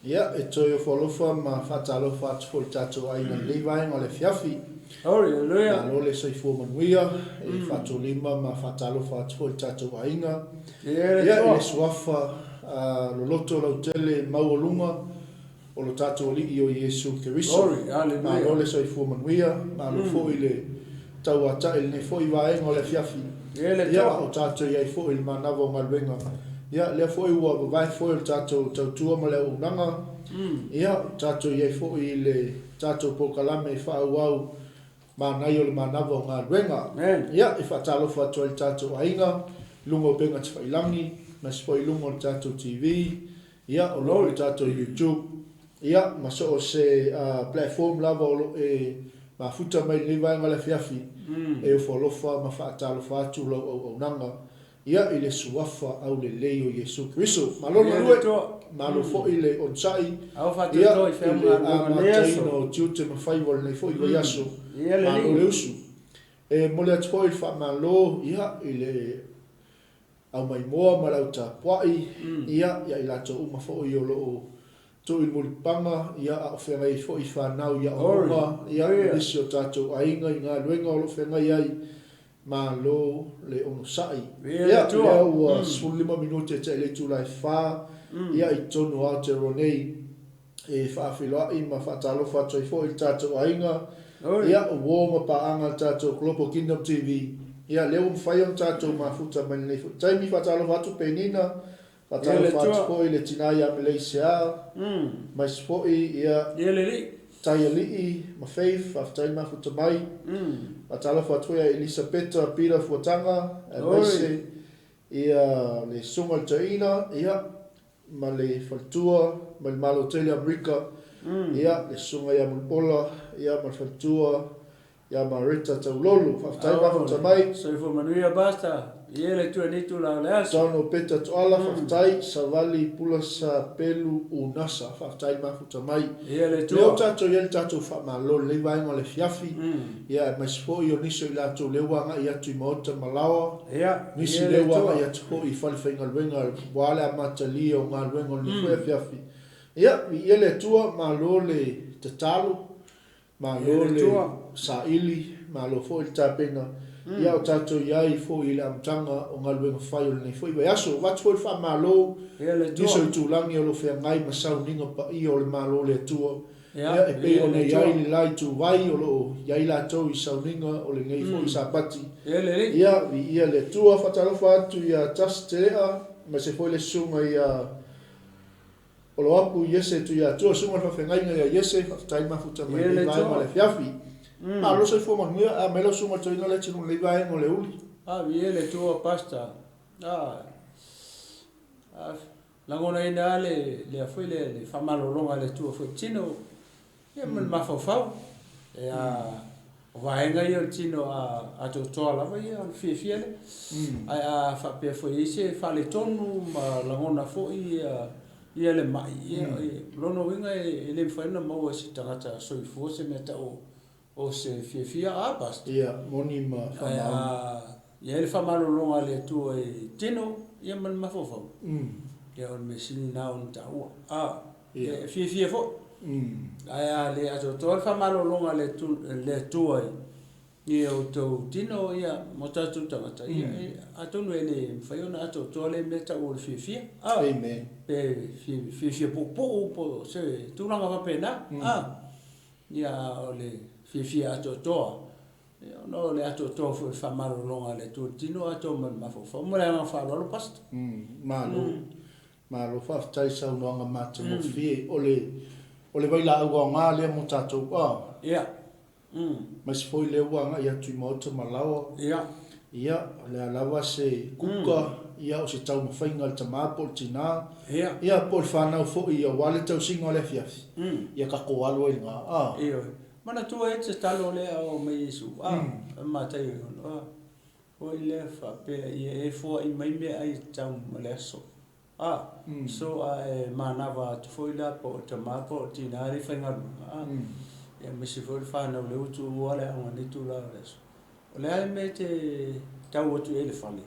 Ia, e toi o wholofa ma whatalofa atu fo tatu aina leivai ngole fiafi. Hallelujah. Na lole soifua manuia, e whatu lima ma whatalofa atu fo tatu aina. Ia, e suafa loloto lau tele mauolunga o lo tatu oli i o Yesu Keriso. Ma lole soifua manuia, ma lo fo ile tau ata il ne fo i vae ngole fiafi. Ia, o tatu iai fo il manavo ngalwenga. Ia, lea fo i ua vai fo il tatu tautua ma lea unanga. Ia, tatu iai fo i le tatu pokalame i wha au ma nai o le manavo ngalwenga. Ia, i whatalo whatua il tatu ainga, lungo benga te whailangi, ma sipo i lungo tatu TV. Ia, o lo i tatu YouTube. Ia, ma so o se platform lava o e ma futa mai lewa ngale fiafi. E o wholofa ma whaatalo whatu lau au nanga. Ia i le suafa au le leo Yesu Kristo. Malolo lue, malo fo i le onsai. Ia i le amataino tiute mawhaiwal nei fo i le yaso. Malo le usu. E mole atfo i wha malo, ia i le au mai moa malau ta puai. Ia i lato uma fo i o loo to i mulipanga. Ia a whengai fo i whanau ia o uma. Ia i nisi o tato ainga i ngā luenga o lo whengai ai. Ma lo le ono sai. Ia lea ua 15 minute te le tulai wha. Ia i tonu a te ronei e whaawhiloa i ma whaatalo whatua i fo i tātou ainga. Ia o wōma paanga tātou Global Kingdom TV. Ia leo mwhai on tātou ma futa mani nei futa. Taimi whaatalo whatu penina. Whaatalo whatu po i le tinai a Malaysia. Mai spo i ia tai alii ma faith after ma futa mai. Atala fatuia Elisabetta Pira Fuatanga, Maise, ia le sunga taina, ia ma le faltua, ma le malotele Amerika, ia le sunga ia mulpola, ia ma faltua, ia ma reta taulolu, faftai ma futamai. So for manuia basta, ia le tua nitu la leaso. Tano peta tuala, faftai, savali pulasa pelu unasa, faftai ma futamai. Ia le tua. Leo tato ia le tato whamalo, le vainga le fiafi. Ia mai spo i o niso i lato lewanga i atu i maota malawa. Nisi lewanga i atu ho i whalewhainga luenga, wale a matalia o ngā luenga ni fwea fiafi. Ia, ia le tua ma lo le tatalo, ma lo le saili, ma lo fo i tāpenga. Ia o tato iai fo i le amtanga o ngā luenga whai o le nei fo i aso. Watu fo i wha malo, niso i tūlangi o lo whea ngai masau ninga pa i o le malo le tua. ia e pe ona iai li lai tu vai o lo iai la tau I sauninga o le ngei fo I sapati ia ia le tua fatalofa atu ia just te lea ma se foi le sunga ia o lo apu iese tu ia tua sunga fa fengainga ia iese tai mafuta mai le vai ma le fiafi ma lo se fo ma ngia a melo sunga tu ina le tinu le vai mo le uli ia le tua pasta langona ina le foi le famalolonga le tua foi tino ia man mafafau vaenga ia tino a to tola va ia fie le a fa pe foi ise fa le tonu ma langona foi ia le mai ia lono winga le faina mo se tangata so I fose meta o se fie a basta ia moni ma fa ia le famalolonga le tua tino ia man mafafau ia on mesini na on taua fie fo Aia le ato tol fa malolonga le tua ia o tau tino ia mo tatu tangata ia atonu ele whaiona ato tole meta o fia amen pe fia po se turanga wa pena ia o le fia ato toa no le ato toa fa malolonga le tu tino ato man mafo mo le nga fa lo past malo fa tai sa no nga mat mo fie o le vai la ua ngā lea mo tātou ia ma se foi le ua ngā ia tui mauta malawa ia le alawa se kuka ia o se tau mawhainga le tamāpo le tina ia po le whanau fo ia wale tau singa le fiafi ia kako alo i ngā ia mana tua e te talo lea o me Yesu ma tai o i le whape ia e fua I mai mea ai tau maleso so manava tu foi la po tamapo tinari fenga ya me se foi fa na le utu wala ngani tu la res o le me te tau tu ele fali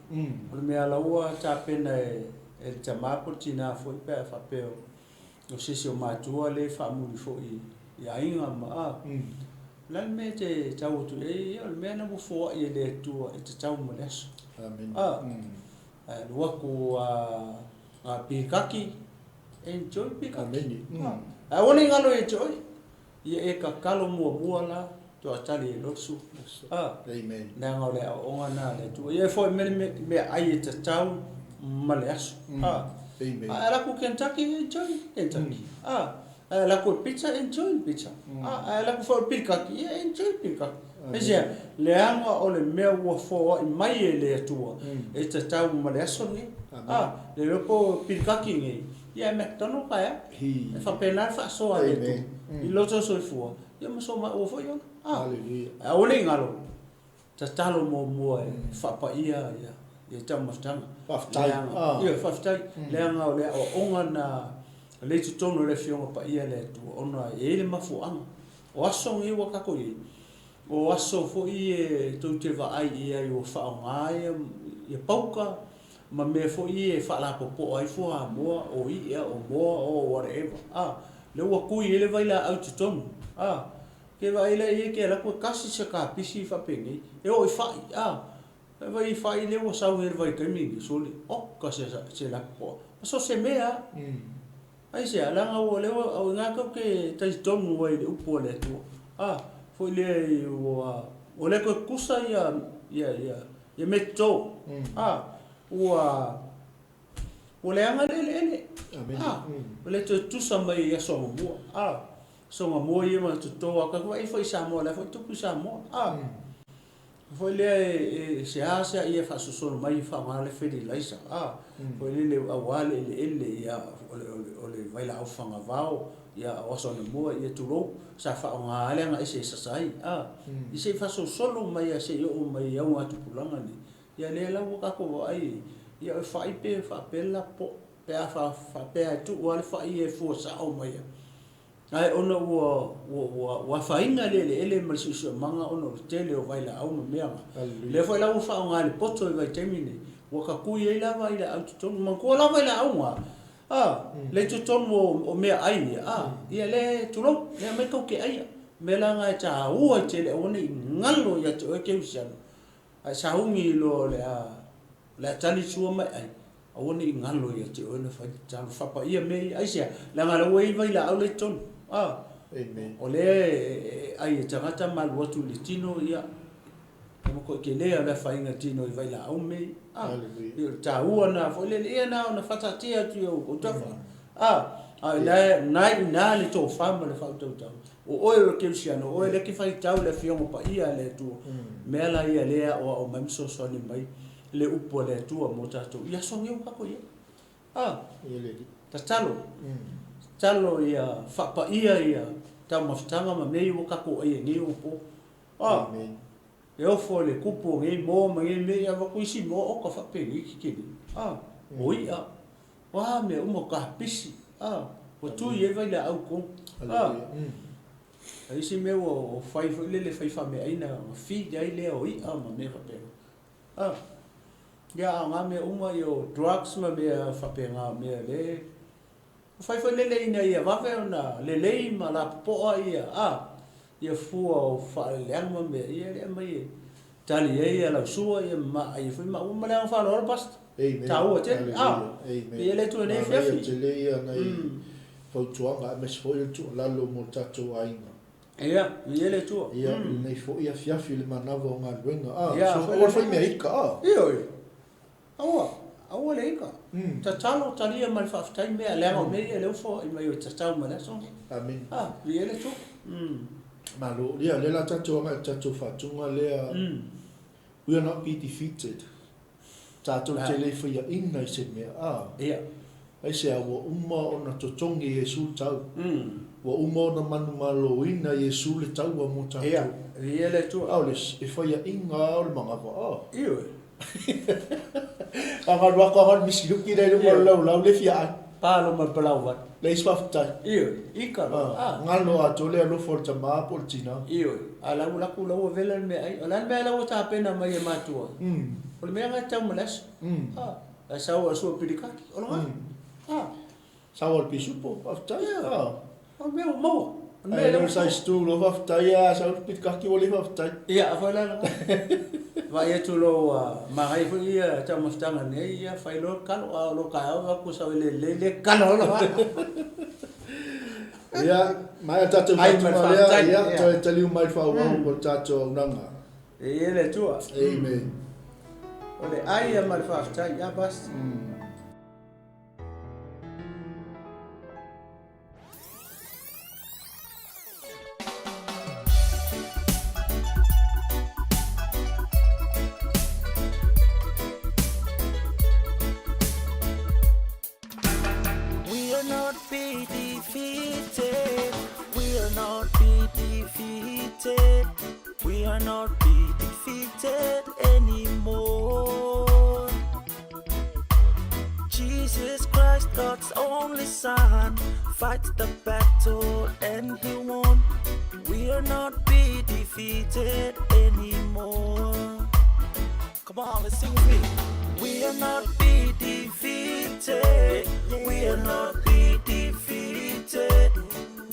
o me ala ua ta pena e tamapo tina foi pe fa pe o se se o matua le fa mu foi ya inga ma la me te tau tu e o me na mo fo e le tu e te tau mo les amen lua ku pikaki enjoy pikaki a wona ngalo enjoy ia e ka kalo mua la to atali lo su amen na ngole o ngana le tu ia fo me ai te tau maleas amen ala ku Kentucky enjoy Kentucky ala ku pizza enjoy pizza ala ku fo pikaki enjoy pikaki Esia le anga o le mea ua fo I mai le tua e te tau maleaso ni le loko pirikaki ngi ia McDonald pa e fa pena fa so ale tu I loto so fua ia mo so ma o fo yo haleluya a ole ngalo ta talo mo e fa pa ia ta mastanga ia fa tai le anga o le o onga na le tu tono le fionga pa ia le tu ona e le mafu anga o aso ngi wa kako I o aso fo I tu te va ai ia o fa ngai ia pauka ma me fo I fa la popo ai fo a mo o ia o mo o whatever le wa ku I le vai la au ton ke vai le I ke la ko kasi se ka pisi fa pengi e o fa e vai fa I le wa sa o vai ke mi so le o ka se la po so se mea ai se ala nga o le o nga ko ke tai ton mo i upo le tu foi le o le ko kusa ia metto o le anga le o le tu sama ia so mo so mo ia ma tu to ka vai foi sa mo le foi tu sa mo foi le se asa ia fa so mai fa ma le fedi laisa foi le awale le ia o le vai la fa nga vao ia o so mo ia tu ro sa fa nga ale nga ese sa sai I se fa so solo mai se yo mai ya wa tu pulanga ni ia le la ka ko ai ia fa I pe fa pela po pe fa pe tu wa fa I fo sa o mai ai ona wa fa inga le mal so manga ona tele o vai la au me le foi la fa nga le poto vai termine wa ka ku ia la vai la au tu man ko la vai la au le tu ton o me ai ia le tu lo le me ko ke ai me la nga cha u te le oni ngalo ya to ke usiano a sa ungi lo le tali su mai ai oni ngalo ya te ona fa cha fa pa ia me ai sia la nga lo wei vai la au le ton Amen. O le ai tangata malu atu le tino ia. Mo ko ke le ala fainga tino I vai la au me. Hallelujah. Ta ua na fo le ia na na fatatia tu o tafa. Na le to fama le fa tau. O le Cristiano, o le ki fai tau le fiongo pa ia le tu. Mela ia le o mamso so ni mai le upo le tu mo tato. Ia so ngi pa ko ia. Ia le. Ta talo ia fa pa ia ta maftanga ma mei o ka ko ia ni upo. Amen. E o fo le kupo ngi mo ngi me ia va kuisi mo o ka fa pe ni ki. O ia. Wa me o mo ka pisi. O tu ia vai la au ko. Ai si me o fai le fai fa me aina fi dai le o I ma me fa pe. Ya nga me uma yo drugs ma me fa pe nga me le. Fai le ina ia va fe na le ma la po ia ia fu o fa le ma me ia le mai. Tali ia la sua ia ma ai foi ma uma le fa lo bast. Amen. Ta o te Amen. Ia le tu nei fe. Te le ia nei fautuanga me se foi tu lalo mo tato ainga. Ia le tu. Ia nei fo ia fiafi le manava o ngā luenga. So o fai mea ika. Ia. Aua le ika. Ta talo talia mai whaftai mea leo me ia leo fo I mai o ta tau ma leso. Amen. Ia le tu. Malo, lia le la tato anga tato whatunga lea. We are not be defeated. Tato te le whaia inga I se mea. Ia. Ai se a wa uma o na totongi Yesu tau. Wa uma o na manu malo ina Yesu le tau a mo tato. Ia le tu. Au les, e whaia inga o le mga wa. Ia. Angan wako angan misiluki na ilo lau le fia ai. Palo ma palau wat. Le iswaftai. Ia. Ika. Ngalo ato le alo for tama por tina. Ia. Ala ulaku lau vela me ai. Ala me lau ta pena mai e matua. O le mea ngai tau malas. A sau a sua pirikaki. O lo Sawal pisupo aftai. O mea o maua. Ai le sai stool of aftai a sawal pirikaki o le aftai. Ia, a whaila nga. Vai e tulo magai fu ia tau maftanga nei ia whailo kalo a lo kai au aku sa le kalo lo. Ia, mai tatu fatua ia taliu mai fa o tatu nanga. Ia le tua. Amen. Ole ai mal fafta ia bas. We are not be defeated anymore. Jesus Christ, God's only Son, fights the battle and He won. We are not be defeated anymore. Come on, let's sing with me. We are not be defeated. We are not be defeated.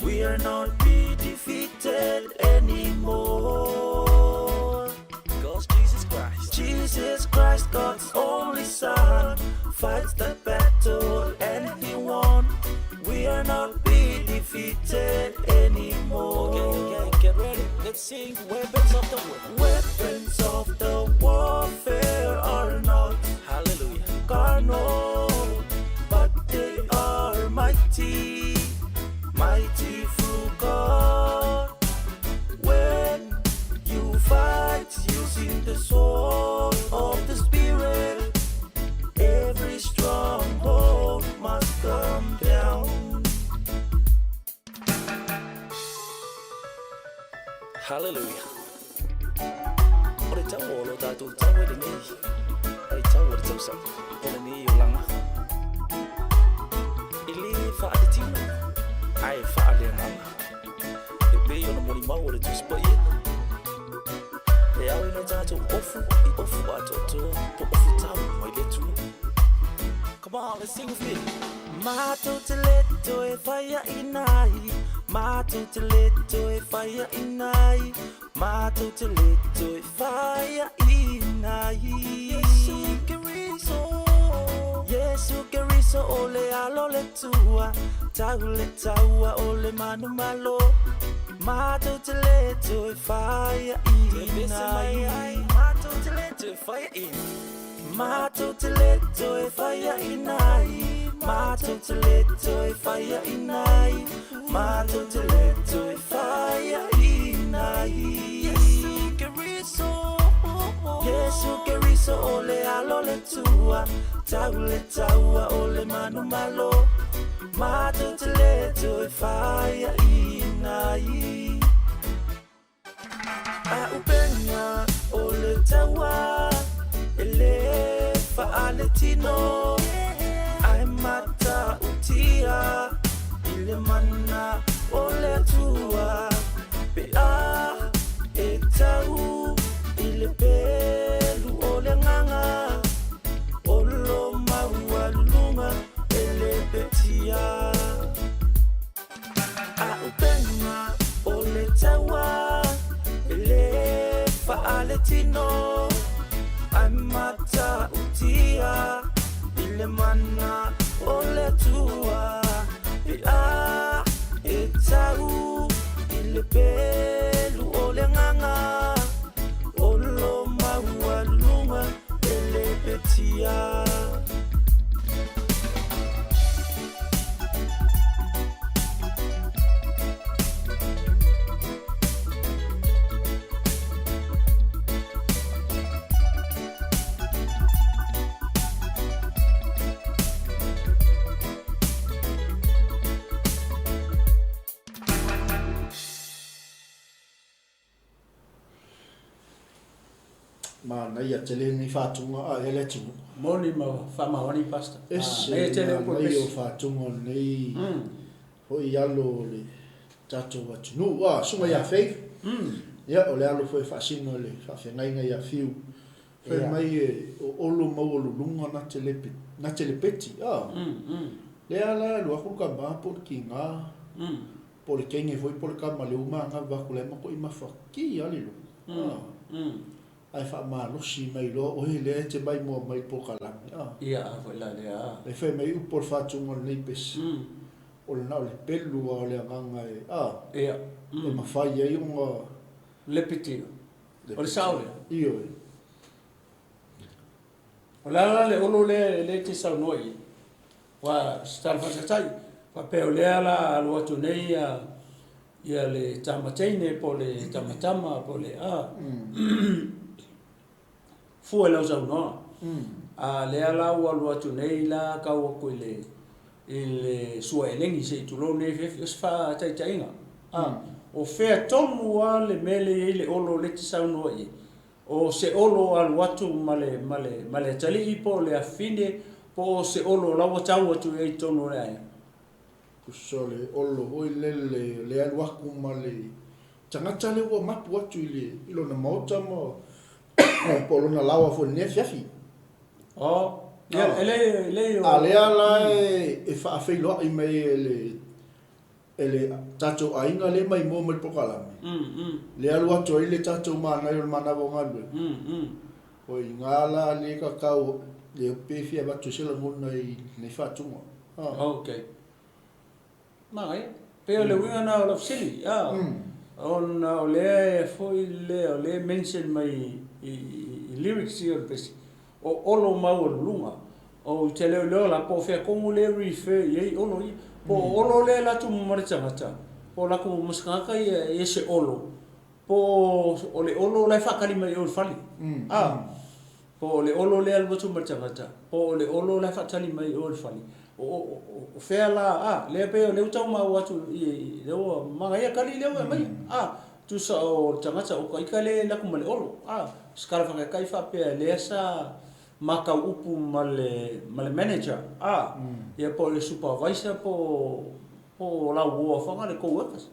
We are not be defeated anymore. Because Jesus Christ, God's only Son, fights the battle and He won. We are not be defeated anymore. Okay, get ready. Let's sing weapons of the warfare. Weapons of the warfare are not, hallelujah, carnal, but they are mighty, mighty through God. When you fight using the sword of the Spirit, every stronghold must come down. Hallelujah. Ore tau o lo tatu tau e nei. Ai tau o tau sa. Ore ni o langa. Ili fa ati tina. Ai fa ale manga. E pe o no moni mau ore tu spa ye. E au ina tatu ofu I ofu atoto. Po ofu tau mai le tu. Come on, let's sing with me. Mato te leto e fire inai. Mato te leto e fire inai. Mato te leto e fire inai. Yesu che riso ole alo le tua. tau le taua o le manu malo Mātou te le toi whaia i Mātou te le toi whaia i Mātou te le toi whaia i nai Mātou te le toi whaia i nai Mātou te le toi whaia i nai Yesu ke riso o le alo le tua Tau le taua o le manu malo Mātou te le toi whaia i nai A upenga o le taua E le whaale tino Ai mata utia I le mana o le tua Pe a e tau I le pelu o le nganga O lo maua lunga E le petia A upenga o le taua E le whaale tino Ai mata utia I le mana o le tua E a e tau I le pelu o le nganga O lo maua lunga E le petia Ma na ia tele ni whātunga a ele tunga. Moni ma whamahoni pasta. Ese na ia o whātunga nei. Hoi alo le tato watu. Nu, sunga ia faith. Ia o le alo foi whasinga le whawhengainga ia fiu. Whai mai e o olo mau olo lunga na telepeti. Le ala lua kuka maa por ki ngā. Por kenge foi por ka ma le uma ngā waku le mako i mawhaki ali lo. Ai wha maa losi mai lo o he le te mai mua mai po kalangi. Ia a foi la le a. Le whai mai upor whātunga nei pesi. O le nao le pelu o le anganga e. Ia. E mawhai ai unga. Le pitio. O le saure. Iyo e. O la le olo le te saunoi. Wa star whakatai. Wa peo le ala alu atu nei ia le tamateine po le tamatama po le a. Fua lau saunoa. A le ala alu atu nei la kau ako le sua elengi se i tulo ne fefi o se wha taitainga. O fea tomu a le mele i le olo le te saunoi. O se olo alu atu male tali i po le afine po se olo lawa tau atu e tono le aia. Kuso le olo hoi le alu aku ma le tangata le ua mapu atu i lo na mauta mo po lo na lawa fo ne fiafi. Ele o... A le ala e whaafei loa i mai ele tato ainga le mai mo mai pokalami. Le alu atu i le tato mana i o manawa ngalwe. Hoi ngala le kakao le pefi a batu sila ngona i nei whatunga. Okay. Mai, pero le winga na o sili, on o le foi le mention mai i lyrics i o pesi. O olo mau lunga. O te leo la po fea kongu le refer ye olo i. Po olo le la tu maritangata. Po la ku muskaka i se olo. Po o le olo la whakari mai o fali. Po le olo le alwa tu maritangata. Po le olo la whakari mai o fali. O fea la le pe le utau mau atu i leo manga ia kali leo mai tu sa o tangata o kai kale la ku male olo skara fa kai fa pe le sa maka upu male manager ia po le supervisor po la wo fa le co-workers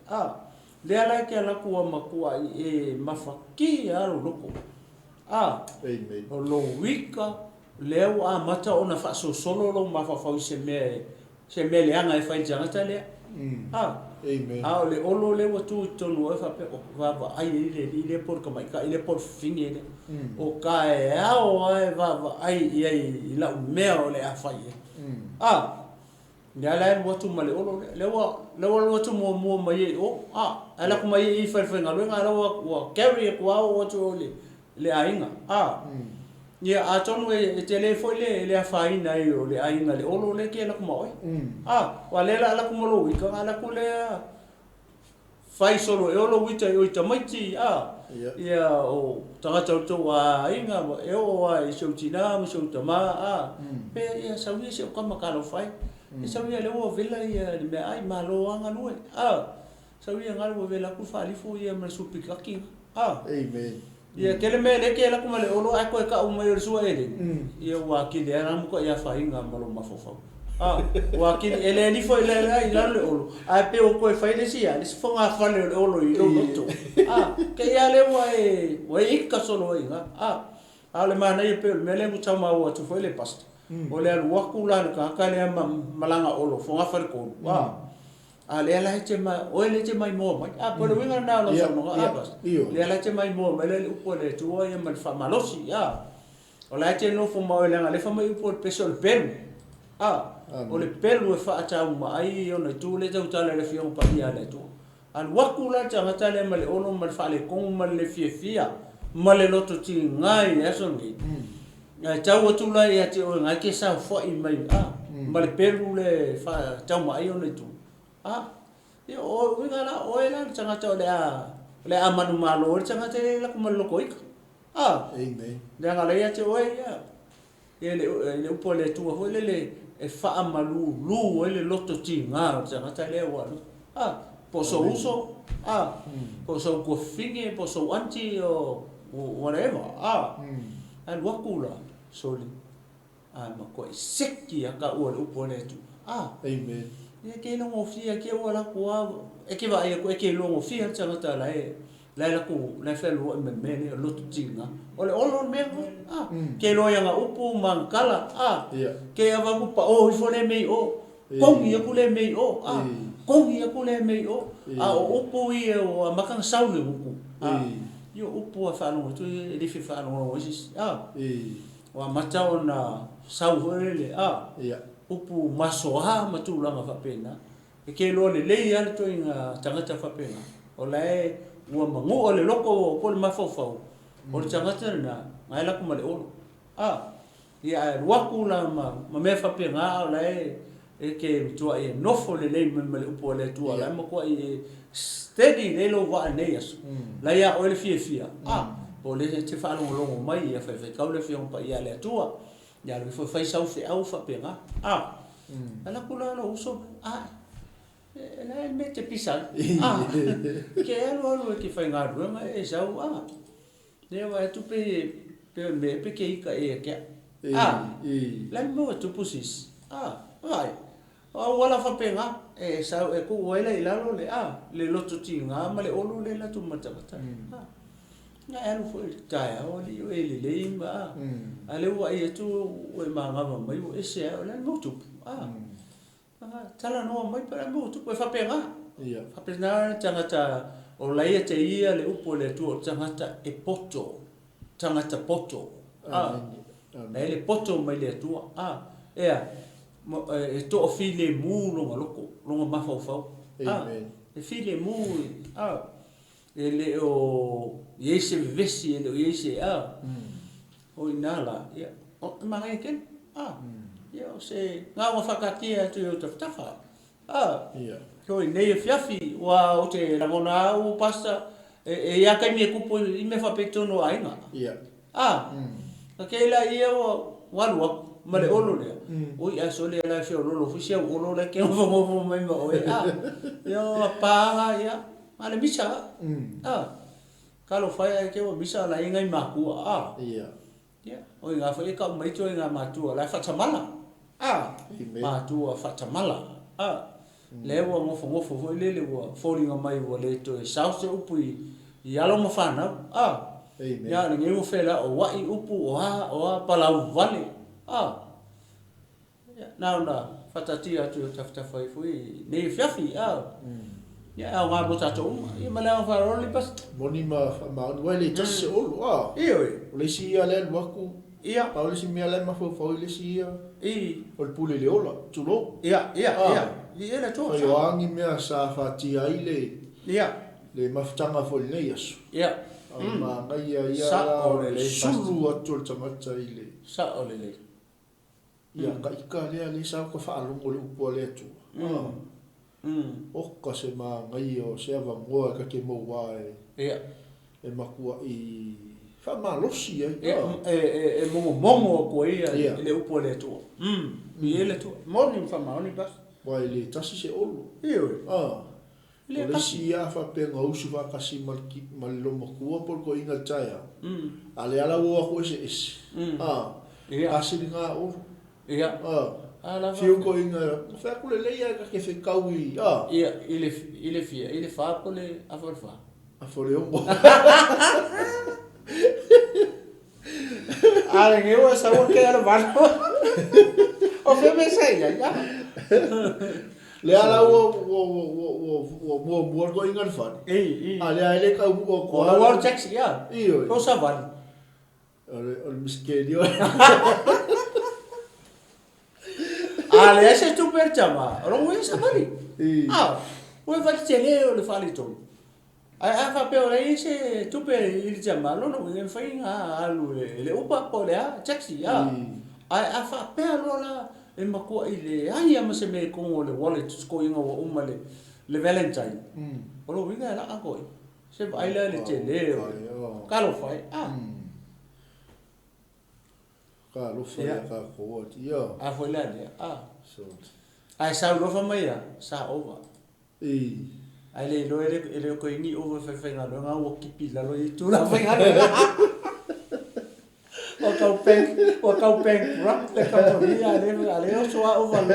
le ala ke ala ku makua e mafaki alo loko o lo wika leo mata ona fa solo lo ma fa se me le anga e fa jangata le amen le olo le watu tonu fa pe va ai ile por ka mai ka ile por fini le o ka va ai la me o le afa ye ya la watu male olo lewa watu mo mai o ala kuma i fa ngalo ngalo wa carry ko watu le ainga ya atonu e telefone le faina io le ainga le olo le ke la kuma oi walela ala kuma lo ika ala kule fai solo e olo wita o tamaiti ya o tanga tauto wa ainga e o wa i soutina mo soutama pe ya sawi se kama kalo fai e sawi le o vela ya me ai malo anga no sawi ngalo vela ku fali fu ya me supikaki amen ya kele me le ke la kuma le olo ai ko ka o mai so ele ya wa ki le ram ko ya fai nga malo mafofa wa ki ele ni foi le la le olo ai pe o ko fai le sia le fo nga fa le olo i lo to ke ya le wa ikka solo inga ale mana i pe me le muta ma wa tu foi le pasta o le wa ku la ka le malanga olo fo nga fa ko ale ala che ma o le che mai mo mai por winga na lo so no le ala che mai mo le upo le tu o mal fa malosi o la che no fo mo le ngale fa mai upo pesol pen o le pelu e fa ata mai o le tu le tau tala le fio pa ia le tu al waku la cha mata le mal ono mal fa le kon mal le fia mal le loto ti ngai e so ngi ya tau tu la ya te o ngai ke sa fo i mai mal pelu le fa tau mai o le tu o winga la o ela changa to le amanu malo changa te la kuma lo koik amen le ngala ya te o ya le upo le tu ho le e fa amalu lu le loto ti nga changa te le wa po so uso po so ko finge po so anti o whatever and wakula soli ma ko sekki aka o upo le tu amen e ke no ofia ke wala ko e ke va e ke lo ofia tsanga ta la ko la fe lo me lo tinga ole olo me ke lo yanga upu mankala ke ava ku pa o fone me o kongi ku le me o kongi ku le me o o upu i o makang saule upu yo upu fa no tu e fi fa no o sis wa mata ona sau le upu masoha matulanga fa pena e ke lo le al to inga tangata fa pena o lai ua mangu o le loko ko le mafofo o le tangata na ngai la kuma le olo ya waku la ma me fa pena o lai e ke tua e nofo le me le upu le tua la mo ko e steady le lo wa neas la ya o le fia o le te fa lo mai ya fa ka le fia pa ya le tua ya le foi sau fe au fa pena ala kula lo uso la me te pisa ke lo ke fa ngadu ma e sau le wa tu pe me pe ke ka e ke la mo tu pusis ai wala fa pena e sau e ku wela ila lo le loto tinga ma le olo le la tu mata na elu foi tai o li o ele ma ale wa e tu o ma nga mai o ese o la mo tu tala no mai para mo tu fa pena fa pena tangata o la e te ia le upo le tu tangata e poto tangata poto na le poto mai le tu e to file mu lo ma fa fa e file mu ele o yese vesi ele yese o inala ya o mangai ken ya se nga wa fakatia tu yo tafa ko nei fiafi wa o te rangona u pasta e ya kai me kupo I me fa peto no ainga ke la ia wa male olo le o ya so le la fe lo fusia o lo le ke mo mai mo yo pa ya ale bisa kalau fai ke o bisa la ingai maku o nga fa ka mai to nga matu la fa tamala matu fa tamala le wo mo fo le wo fo li mai wo le to sa se upu ya lo mo fa na ya ni mo fe la o wa I upu o pala vale na fatatia tu tafta fai fui ne fiafi ya nga bota to I mala fa ro li pas moni ma wale just olo io le si ale waku Ia. Pauli si mea lai mafau le si ia. O le pule le ola, tulo. Ia. Ia le tō. Whai oangi mea sa whati aile. Ia. Le maftanga fo le nei asu. Ia. Ma ngai ia Sa o le sulu atu le tangata ile. Sa o le le. Ia ka ika lea le sa ka whaalongo le upua le atu. Oka se ma ngai o se ava ngoa ka ke mo wae. Ia. E makua i whamalosi ai. E mongo ko ia le upo le tu. I le tu. Morning whamaoni bas. Wai le tasi se olo. Ia. Le kasi ia whapenga usu whakasi maliloma kua por ko inga taia. Ale ala ua ko ese ese. Kasi ni ngā oro. Ia. Fiu ko inga, whakule leia ka ke whekau i. Ia, ile fia, ile whako le awharwha. Awhore ongo. Ale ngewa sa ua ke ala wano. O whime sei ya. Le ala ua mua ko inga whani. Ale aile ka ua ko. O War Jackson, ia. Iyo. O sa wani. Ole miskeni o. Ale ese tu per chama. Rongo isa mari. O vai tele o le fali to. Ai fa pe ora ese tu per il chama. No nge fai nga alu le upa po le taxi ya. Ai fa pe la e makua i le ai ama se me ko le wallet ko inga o uma le Valentine. O lo winga la ko. Se vai le tele. Kalo fai. Ka lo fai ka ko ia. Foi lá ne. So. Ai sa lo fa mai sa over. Ai le lo ele ko ni over fa nga lo nga o kipi la lo i tu la fa nga. O ka peng rap te ka po ia ale o so over lo.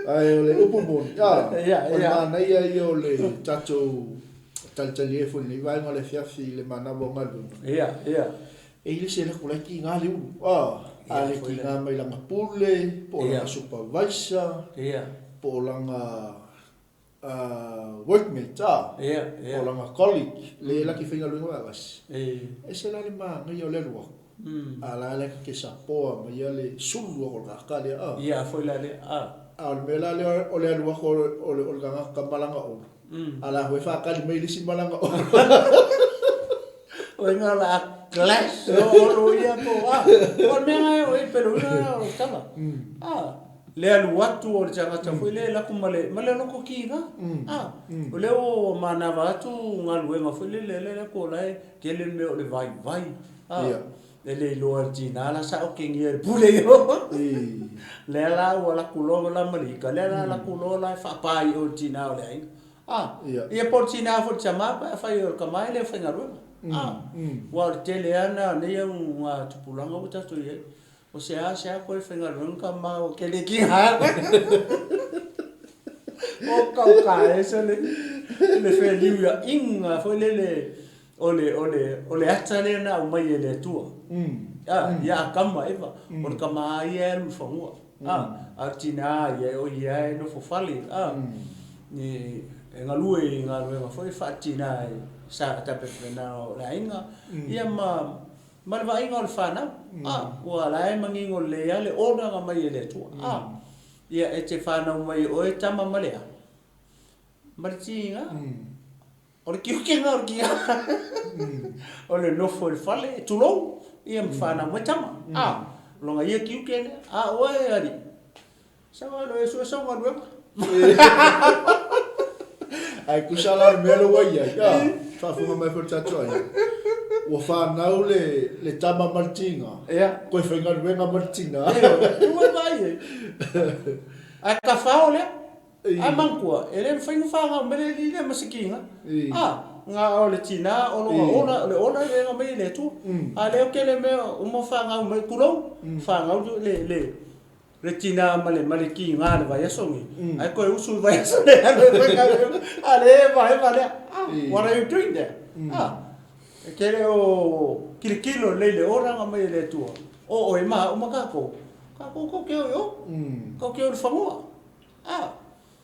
Ai ole upumon. Ya. Na ia ole tato taltalie fo ni vai ngale fiafi le mana bo ngalu. Ia. E ile se le kula ki ngā liu. Ale ki ngā mai langa pule, po langa supervisor, po langa workmate, po langa colleague, le laki whinga luenga agas. E se la le maa ngai o le rua. Ala le ke sa poa mai ale sulu o ka kale a. Ia, foi la le a. A me la le o le rua ko o le ganga ka malanga o. Ala hoe fa kali mai lisi malanga o. O nga la class o ia po a. O me nga o pero na o tama. Le alu watu o le tangata foi le la kumale male no ko kinga. O le o mana watu nga luenga foi le ko lai ke le me o le vai. Le lo argina la sa o kingi e pule yo. Le la o la kulo la malika le la kulo la fa pai o tina o le. Ia por tina fo chama fa yo kamai le fa ngaru. Wa tele ana ne un tupulanga o tatu ye. O se a ko fa ngaru ka ma o ke le ki ha. O ka ese le fe liu inga fo le ole atale na o mai le tua. Ya kama eva. O kama ia lu fangua. Tina ia o ia no fo fali. Ni ngalue foi fatina sa tape na la inga. Ia ma va inga o fana. O la mangingo le ale ona nga mai le tua. Ia e te fana mai o e tama malea. Martinga. O ki nga o ki. O le no foi fale tulo ia mfana mo tama. Longa ia ki ke o ari. Sa lo eso so ngwa. Ai kusala melo wa ia. Fa fu mai for tato ai. O fa nau le tama Martinga. Ko e fenga wenga Martinga. Tu vai. A ka fa ole. A mankua, ele fai fa mele le masikinga. Nga ole tina ona le nga mai le tu. A le ke le me o mo fa nga mai kulo. Fa nga le tina male ki nga le vai songi. Ai ko usu vai songi. Ale vai. What are you doing there? Ke le o kilo le ora nga mai le tu. O e ma o makako. Kako ko ke yo. Ko ke o fangua.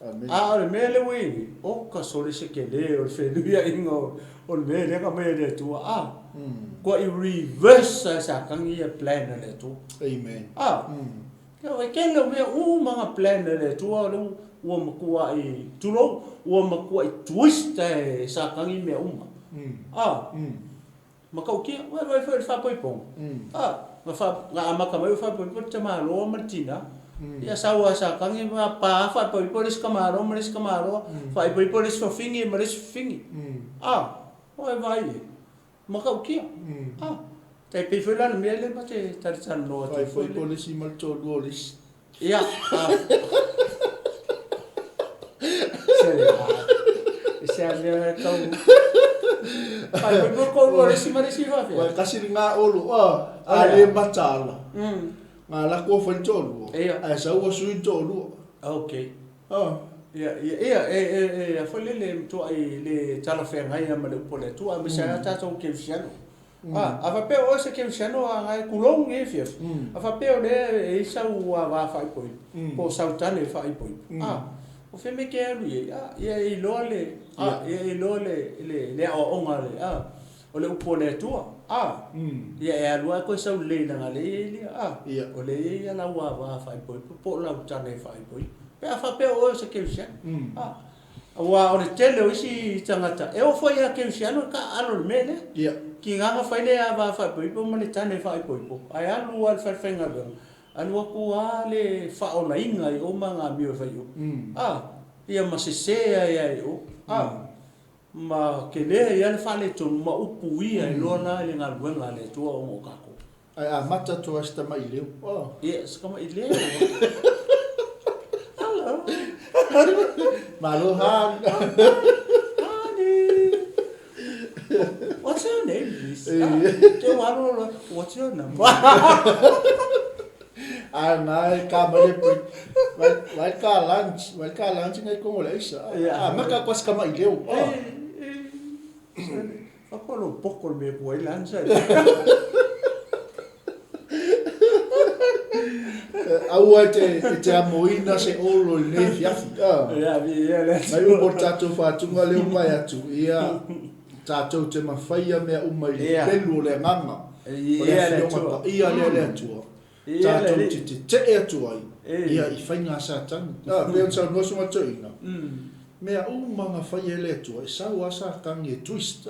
A le mele we o ka sole se ke le o fe luia ingo o le mele ka mele tu a. Ko I reverse sa kangi e plan le tu. Amen. Ka we ke le me o mga plan le tu o le o makua I tulo o makua I twist sa kangi me uma. Makau kia we fa poipong. Ma fa nga maka mai fa poipong te malo martina. Ia sawa sa kangi ma pa fa poipolis kamaro maris kamaro fa poipolis fa fingi maris fingi. Oi vai. Makau kia. Te pe fela le mele ma te tartan no te poipolis I mal todolis. Ia. Saya le kau. Pai poipolis ko resi maris fa. Wa kasi nga olu ale matala. Nga la ko fa tolu. Ai sa wa sui tolu. Okay. Ia foi le to ai le tala fe ngai ma le pole tu a misa ta to ke fiano. Ava pe o se ke fiano a ngai kulong e fief. Ava pe o le e sa wa fa poi. Po sa tale fa poi. O fe me ke lui ia I lo le ia lo le o ngale o le upole tu ia e alua ko sa le na le o le ia la wa fa poi po la tale fa poi. Pe fa pe o se ke fiano. Wa o le tele o si tangata e o foi a ke fiano ka alo mele. Ki nga fa le ava fa poi po mane tane fa poi po. Ai alu al fa fenga be. Anu ku ale fa o na inga I o manga mi o fa yo. Ia masesea ia o. Ma ke le ia le fa le to ma upu ia lo na le nga luenga le to o ka ko. Ai mata to esta mai leu. Ia skama I leu. Malohan. What's your name, please? What's your number? Nai kamare pui. Vai ka lunch ngai ko le isa. Maka kwas kama I leu. Apolo poco me puoi lanciare. Aua te amoina se olo le fiafi. Mai o portato fa tunga le mai atu. Ia tatou te mawhaia mea umai le pelu le nganga. Ia le atua. Tatou te atua ai. Ia I whainga sa tangi. Mea sa nosu matoina. Mea umanga whaia le atua. Sau asa tangi e twist.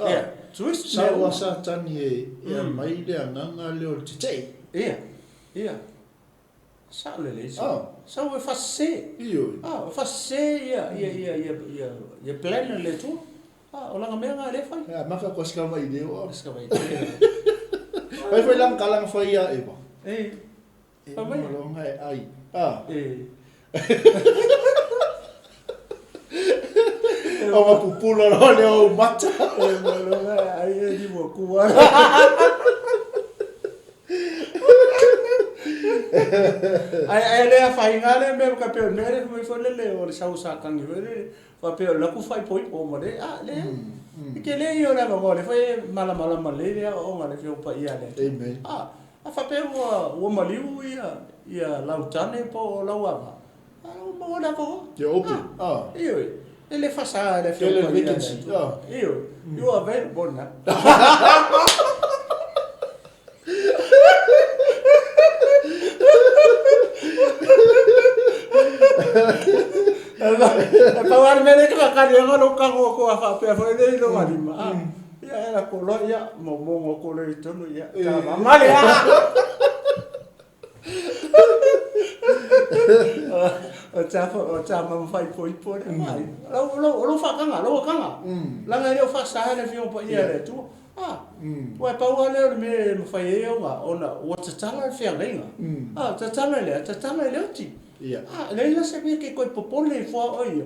Sau asa tangi e mai le nganga le o te. Ia. Sa le le. Sa o fa se. Fa se ia plan le tu. O langa mea nga le fai. Maka ko ska mai leo. Ska mai. Vai foi lang kalang fai ia eba. Pa mai long ai. O ma pupula no le o mata. Ai di mo kuwa. Ai le fai ngale me ka pe mere me fo le o sa usa kan ni fa pe la ku fai poi o mo le le ke le yo na mo le foi mala le o ngale fe o pa ia le Amen. Fa pe o maliu ia lautane po lawa mo la ko Te opi. Io le fa sa le fe o vacancy. Io ave bona. Pawar mere ka ka dia ngalo ka ko fa pe fa le lo malima. Ya era ko lo ya mo ko le to no ya. Ka mama ya. O cha ma fai poi mai. Lo fa kanga, lo kanga. La nga le fa sa le fi o po ia le tu. Wa pawar le me fai e ona o ta tala fi nga. Ta tala le ti. Le se me ke ko popole fo oi.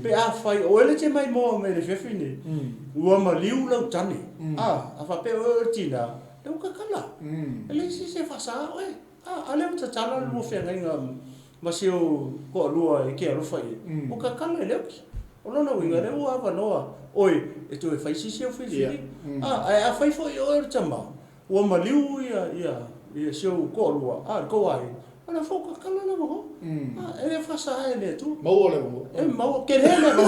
Pe a fai o le te mai mo me le fefini. Ua ma liu lau tani. A fa pe o tina. Le ka kala. Le se fa sa oi. Ale ta tala lu fe nga masio ko lua e ke ro fai. O ka kala le ki. O no winga le ua va noa. Oi, e tu e fai si o fili. A fai fo o tama. Ua ma liu ia sio ko lua. Ko ai. Ana foka kala na mo. Ele fasa ele tu. Mau le mo. Mau ke ele mo.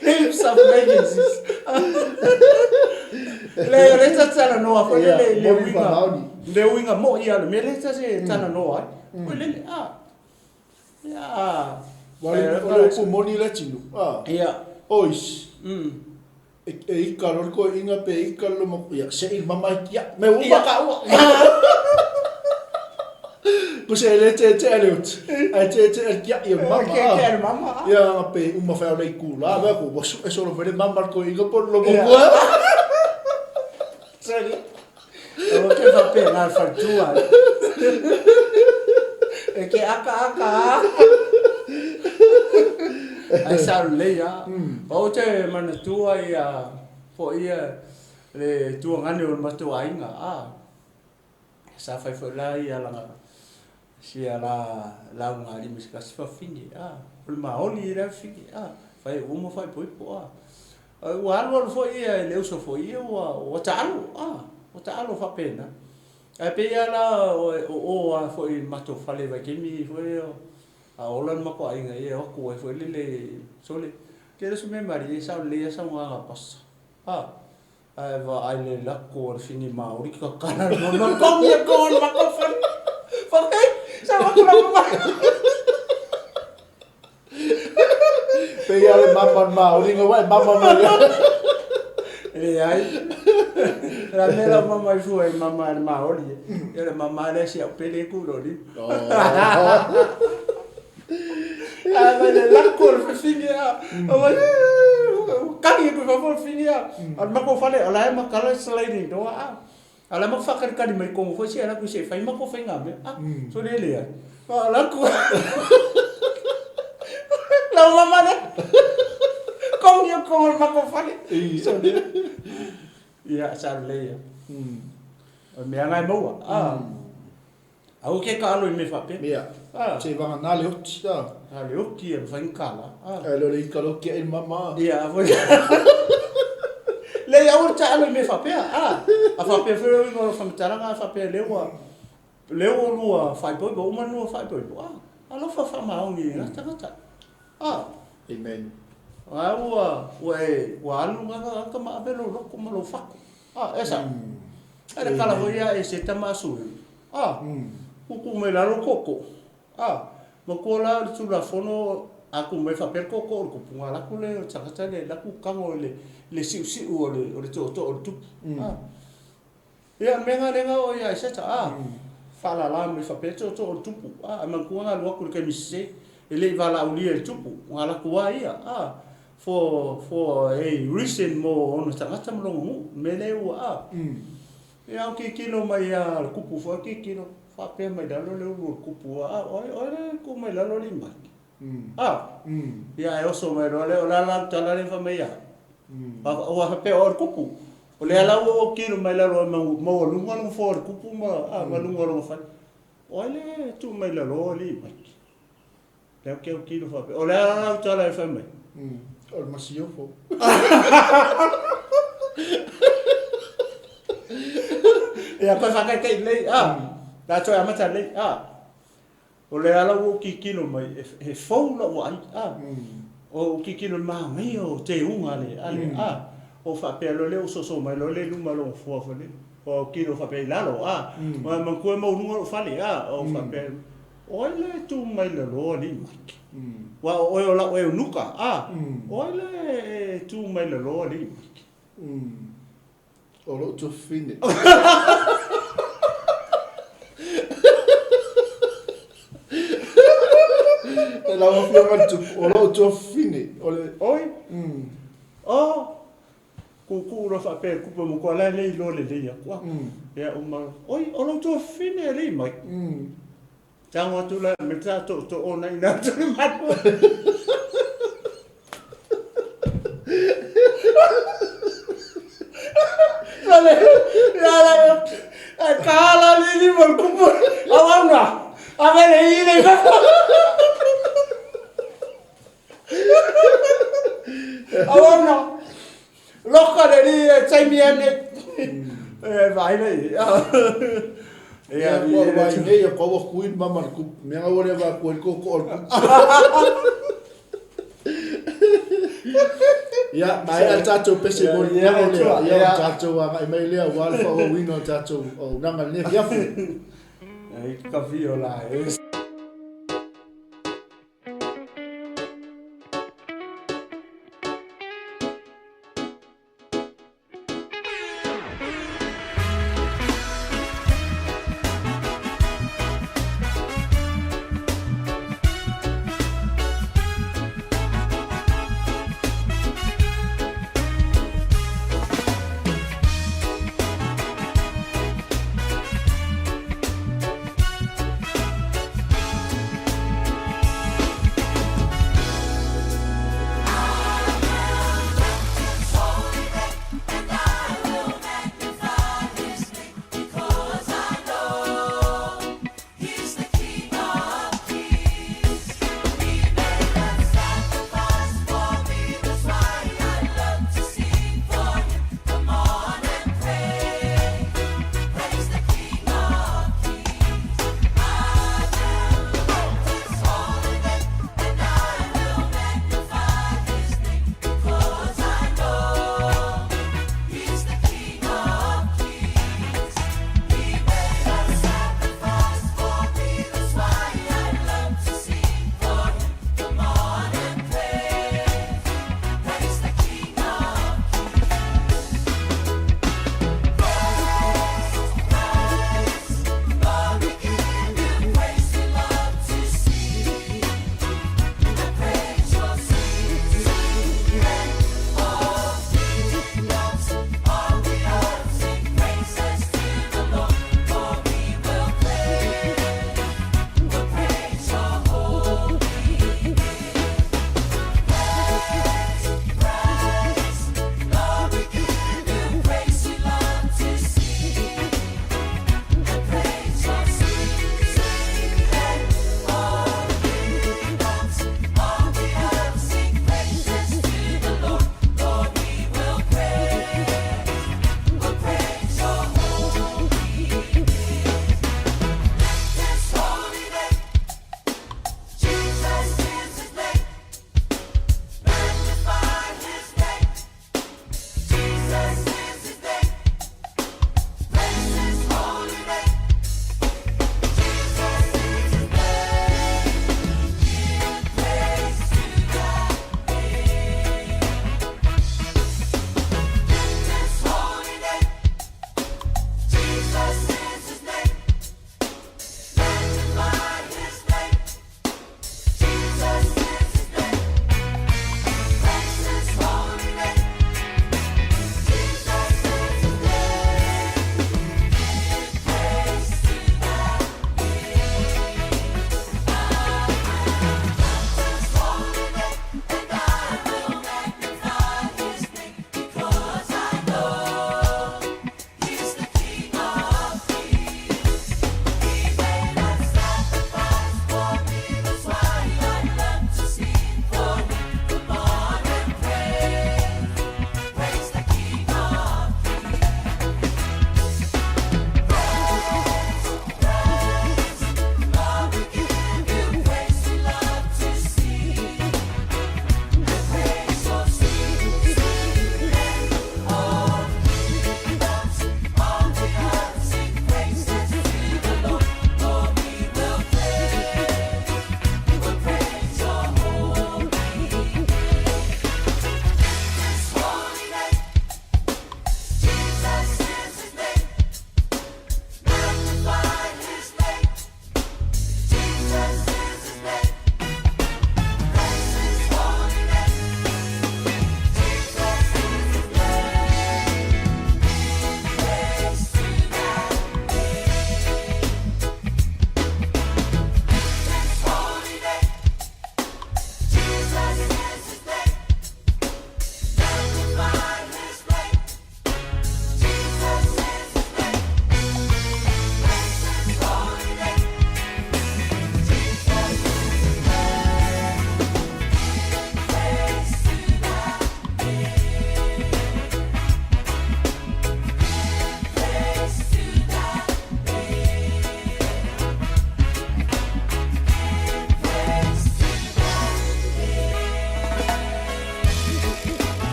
Heaps of vacancies. Le tata no a foi le winga mo ia le mele tata se tana no ai. Foi le Ya. Wale ko moni le tinu. Ya. Ois. E ikalo ko inga pe ikalo mo ya se il mama ya me uma ka u. Ko se le te ale ut. Ai te ya ya mama. Ya pe uma fa le ku la ba ko e solo vere mama ko inga por lo mo. Seri. O que va pegar fatua. E que aka. Ai sa le ya. O te mana tua ia fo ia le tua ngane o matua inga sa fai fo la ia la sia la ngali miska sifa fingi o ma oli era fingi fai uma fai poi po o algo fo ia le uso fo ia o talo fa pena ai pe ia la o fo i mato fale va kimi fo a ola ma ko ainga ia o ko fo le sole que su memoria sa le sa nga pas ai va ai le la ko fini ma ori ka kana no kom ya ko ma ko fa sa ma ko ma pe ya le ma ori nga wa mama ai la mera mama fu ai mama ma ori ya le mama le si a pele ku ro di le la ko fini kali ko fa fini al ma ko fale ala ma kala sliding do ala ma fa kali mai ko fo si ala ku se fa ma ko fa ngame so le le ala ko la mama ne kom yo ko ma ko fale so le ya sa le me ngai mo au ke ka alo me fa pe ya se va na le oti ale oki e vai kala lo le ikalo ke il mama ya foi le ya ur ta alo me fa pe fa pe fe no fa mtaranga fa pe le lua fai boy bo ma no fai boy alo fa ma ongi ta amen wa alu nga ka ma be lo ko ma lo fa esa era kala ho ya e se tama su ku me la lo koko ma ko la tu la fono aku me fa per koko ko punga la ku le tsaka le la ku kango le si o le to tu ya me nga o ya se ta fa la me fa per to tu ma ku nga lo ku ke mi se ele va la uli el tu nga la ku ia for a reason mo on tsaka mo me le ya ke kilo mai ya ku pu fa ke kilo fa pe mai dalo le kupu oi ku mai lalo lima ya eu so mai le la tala le fa mai ya o fa pe or kupu o le ala o kilo mai lalo mo lunga no for kupu ma lunga no fa oi le tu mai lalo lima le ke o kilo fa pe o le ala tala le fa mai o masio fo ya pa fa ka le la cho ama tale o le ala o kikilo mai e fo la wa o kikilo ma mai o te unga le ale o fa pe lo le o so mai lo le luma lo fo fo le o kilo fa pe la lo ma ko mo lunga fa le o fa pe o le tu mai le lo ni wa o la o nuka o le tu mai le lo ni o lo tu fine la mo fio ma tu o lo tu fine o le oi ku ro fa pe ku po mo ko la le lo le ya kwa ya o ma oi o lo tu fine le mai tango tu la me ta to o na ina tu ma kala ni mo ku po awana avere ile awana loka de ni sai mi ane vai le Ya ko vai nei ko wa kuin mama ku me nga ore va ko ko. Ya mai al tato pese mo ya tato wa mai le wa fa o wino tato o nanga ne ya fu. Ai ka viola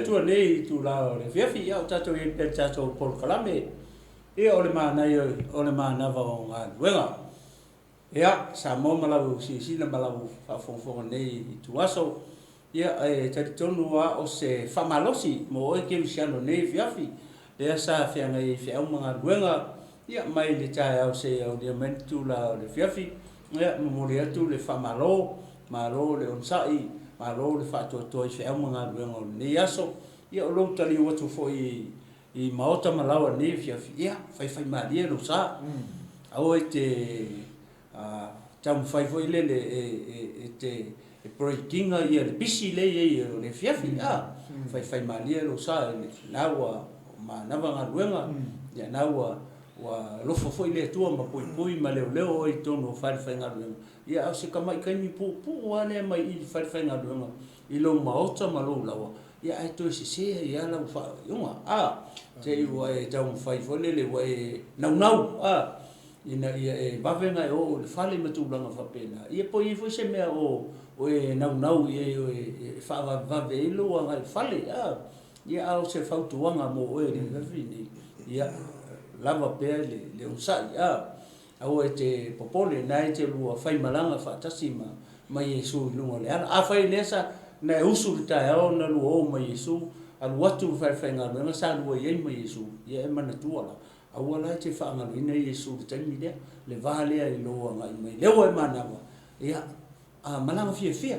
tu nei tu la le fiafi ia o tato i pe tato por kalame e o le mana va o nga wenga ia sa mo malau si na malau fa fo nei tu aso ia e tonu wa o se famalosi mo e ke usiano nei fiafi le sa fianga i fia o mga wenga ia mai le tai au se au dia men tu la le fiafi ia mo le tu le famalo malo le onsai malo le fa to i fia o mga wenga nei aso ia o lo tali o tu foi i maota malawa nei fiafi ia fai malia lo sa au te tam fai foi le te breaking ia le bisi le ia le fiafi fai malia lo sa nawa ma nava ngaruenga ia nawa wa lofo foi le tua ma poi ma leo i tono fai ngaruenga ia au se kamai kai mi pu ane mai i fai ngaruenga i lo maota ma lo lawa ia ai to se ia la fa yunga te wa tam fai foi le wa nau ina ia e bavenga o le fale matulanga fa pena ia poi foi se mea o nau ia e fa va velo anga fale ia au se fautuanga mo le vini ia lava pe le usai au te popole nai te lua fai malanga fa tasima mai Yesu lunga le a fai nesa na usu ta o na lua mai Yesu al watu fai ngalo na sa lua ye mai Yesu ia mana tuala au ala te fa ngalo ina Yesu te mi le vale ai loa ngai mai le o mana ia malanga fia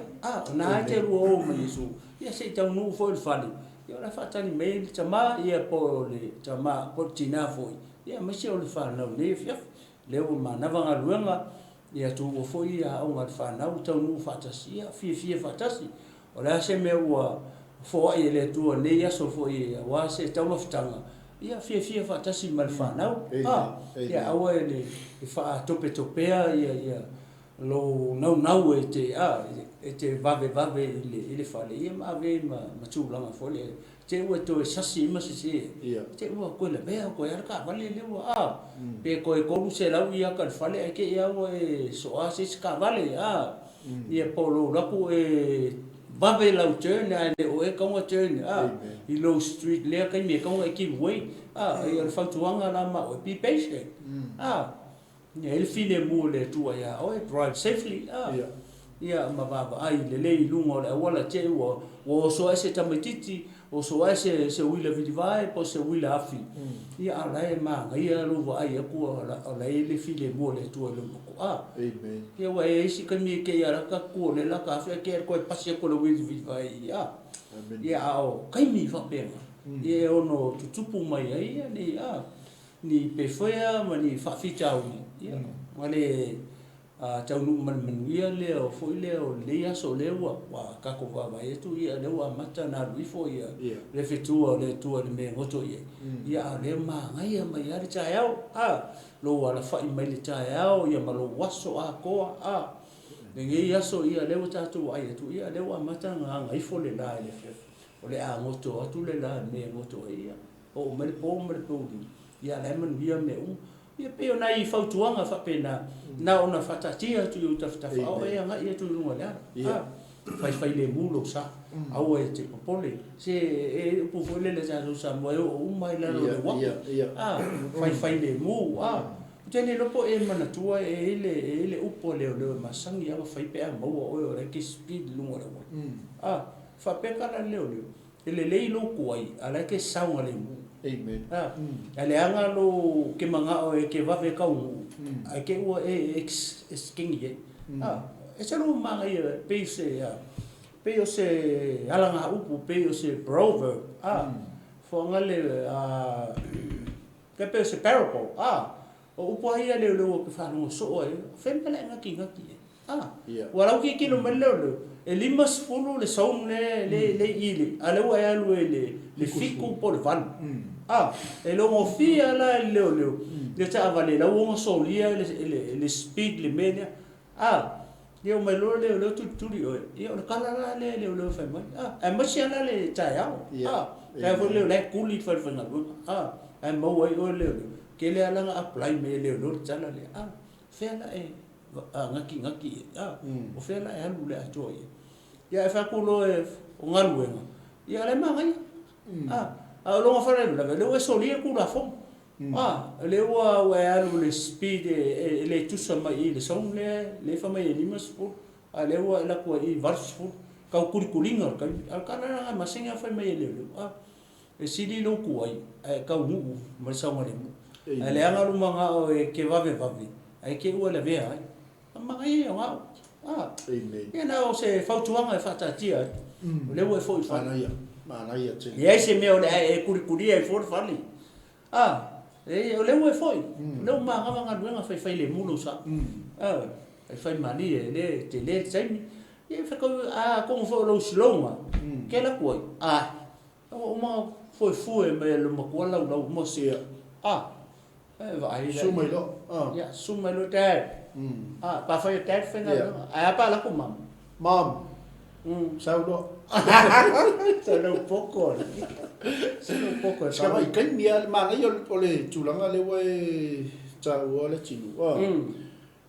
na te lua mai Yesu ia se tau no foi fale ia la fa tani mail tama ia po le tama po tina foi ia ma se o le fa na le fia le o mana vanga luenga ia tu o foi ia o ngal fa na o tau no fa tasia fia fa tasi o la se me o fo ia le tu le ia so foi wa se tau maftanga ia fia fa tasi mal fa na ia o le fa tope ia lo nau te vave le fale ia ma ve ma tu langa fole te o to sasi ma se te o ko le be ko ya ka vale le pe ko ko se la ia ka fale ke ia o so asis ka vale ia polo la ko vave la turn and o ko turn i low street le ka me ko ki way ia fa tuanga la ma o pi patient ele file mo le tua ia o drive safely ia ma baba ai le lungo le wala te o so ese tamatiti o so ese se wila vidivai po se wila afi ia ala ma ia lo va ai ku ala ele file mo le tua lo amen ia wa ese ka mi ke ia ka ku le la ka fe ke ko pasi ko lo vidivai ia o kai mi fa pe ia ono tutupu mai ia ni pe foia ma ni fa fitau ia wale tau nu man ia le o foi le o le aso le wa ka ko va vai tu ia le wa mata na ri fo ia le fitua le tua le me ngoto ia le ma ngai ma ia le chao lo wala fa i mai le chao ia ma lo waso ko le ngai aso ia le ta tu ai tu ia le wa mata ngai fo le la le fe o le a ngoto tu le la me ngoto ia o me po ia le man via me ia pe ona I fautuanga fa pena na ona fatatia tu u taftafa o ia nga ia tu lunga la fai le mulo sa au e te popole se e pu foi le sa sa mo o mai la le wa fai le mu tene lopo e mana tua e ele upo le masangi ia fai pe mo o re ki speed lunga la fa pe kala le ele le lo kuai ala ke saunga le mu amen ale anga lo ke manga o ke va ve ka u ke o skinny e se no manga ia pe o se alanga upu pe o se proverb fo ngale ke pe se parable o upu ia le ke fa no so e fe pele ngaki wala ki kilo melo e limas fulu le saum le ili ale o ia le fiku por van e lo mo fia la leo le ta vale la o so lia le speed le media io mai lo le tu io kala la le fa mai e ma sia la le ta e vo le kuli fa na e mo o le ke le ala apply me le ta la le fe la e ngaki o fe la e lu le atoy ia fa kulo e o ngaluenga ia le ma ngai lo fa le solia ku la fo le wa alu le speed le tu sa mai le song le fa mai ni mas fu le wa la ku I vars fu ka kurikulinga ka kana ma singa fa mai le e sili lo ku ai ka u ma sa ma le le anga lu manga o ke va ai ke u le ve ai ma ai nga ia na o se fautuanga e whatatia le ua e fo I whana Mana ia te. Ia se mea o le e kurikuri e fo whani o le ua e foi le o maa ngawanga nuenga whai le mulu sa e whai mani e le te le taimi e whakau kongo fo lo silonga ke la kuai o maa foi me lo makua lau mo se Sumai lo. Ya sumai lo te pa fai te whenga pa la ku mam Sao lo. Sao lo poko. Ska mai kai mia ma ngai o le tulanga le wai ta o le tinu.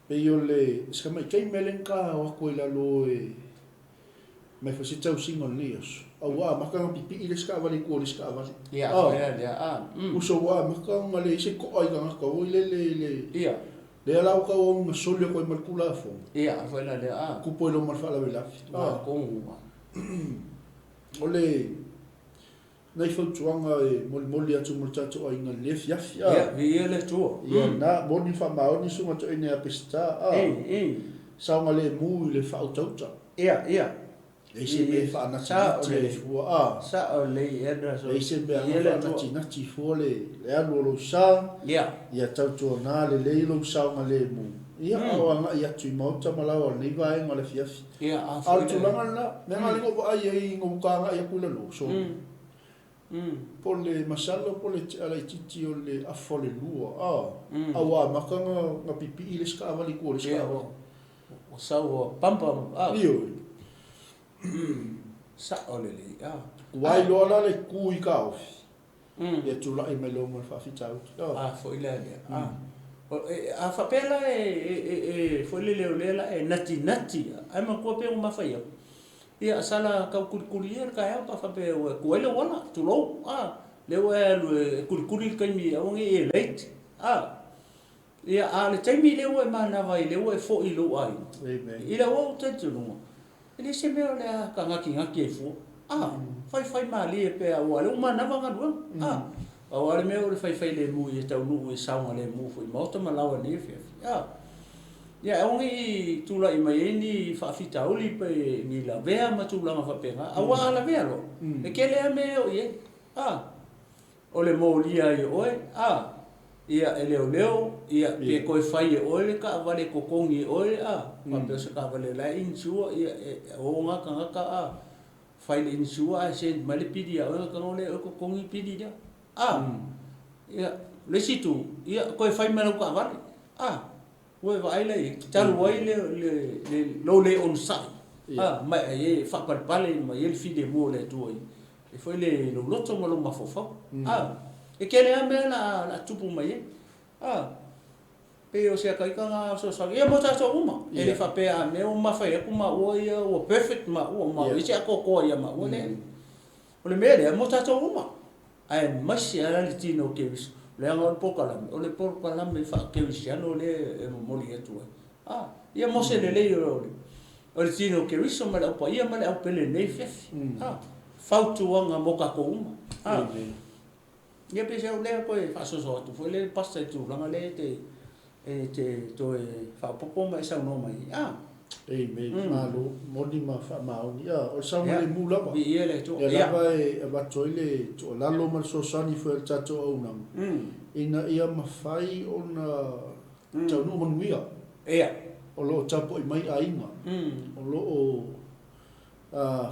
Pe yo le ska mai kai melen ka o ko la lo me fa si tau singon lios. Wa ma ka pipi ile ska vale ko le ska vale. Ya Uso wa ma ka ngale se ko ai ka ko le ya le la ka o ma solo ko mal kula fo. Ya foi la le Ku po lo mal fa la vela. Ko Ole nei fo tuanga e mol atu mol tatu ai ngal le fia. Ya vi ele tu. Ya na boni fa ma ni sunga to ene a pista. Sa ngale mu le fa utauta. Ya E se me fa na sa le fua sa o le era so e se me ana na tina ti fole le alo lo sa ya tau to na le lo sa ngale mu ia o anga ia tu mota malawa ni vai ngale fia ya al tu langa na me ngale go ai ai ngo ka nga ia kula lo so pole masalo pole ala titi o le afole lua awa makanga nga pipi ile ska vali ko le ska o sa o pampa io sa o le wai lo ala le ku I ka ofi ia tu la me lo mo fa fitau foi le a fa pela foi le la nati ai ma ko pe ma fa ia sala ka kurikurier ka ya pa fa pe ko le wala tu lo le wa le kurikuri ka mi o ngi late ia ale taimi le wa ma na vai le wa fo I lo ai ila wa te tu no ele se me ole ka ngaki e fu fai mali e pe o le uma na vanga du o ale me ole fai le mu e tau lu e saunga le mu fu mo to malawa ni fe ya ongi tu la I mai ni fa fita oli pe ni la vea ma tu la ma fa pena awa la vea lo e ke le me o ye ole mo lia I oe ia leo ia pe ko fai o le ka vale ko kongi o le pa pe se ka vale la insua ia o nga ka fai le insua se male pidi o ka ole ko kongi pidi dia ia le situ ia ko fai mala ka vale we vai le tal wai le lo le on sa ma e fa pale ma il fide mo le tu e foi le lo loto mo lo mafofo e kele ame la tupu mai pe o se kai kanga so sa ia mo ta so uma ele fa pe a me uma fa e kuma o ia o perfect ma o ma e se ko ia ma o le mele mo ta so uma ai mas era le tino ke vis le anga po kala o le po kala me fa ke vis ya no le mo li tu ia mo se le o le tino ke vis ma la pa ia ma la pele nei fe fautu anga mo ka ko uma ia pe se o le ko e fa so tu foi le pasta tu langa le te to e fa popo mai sa no mai me malo moni ma fa ma ia o sa le mula ba ia le to ia va toile to la lo mal so sani foi ta to ona ina ia ma fai ona tau no mon mia ia o lo tapo I mai ainga o lo o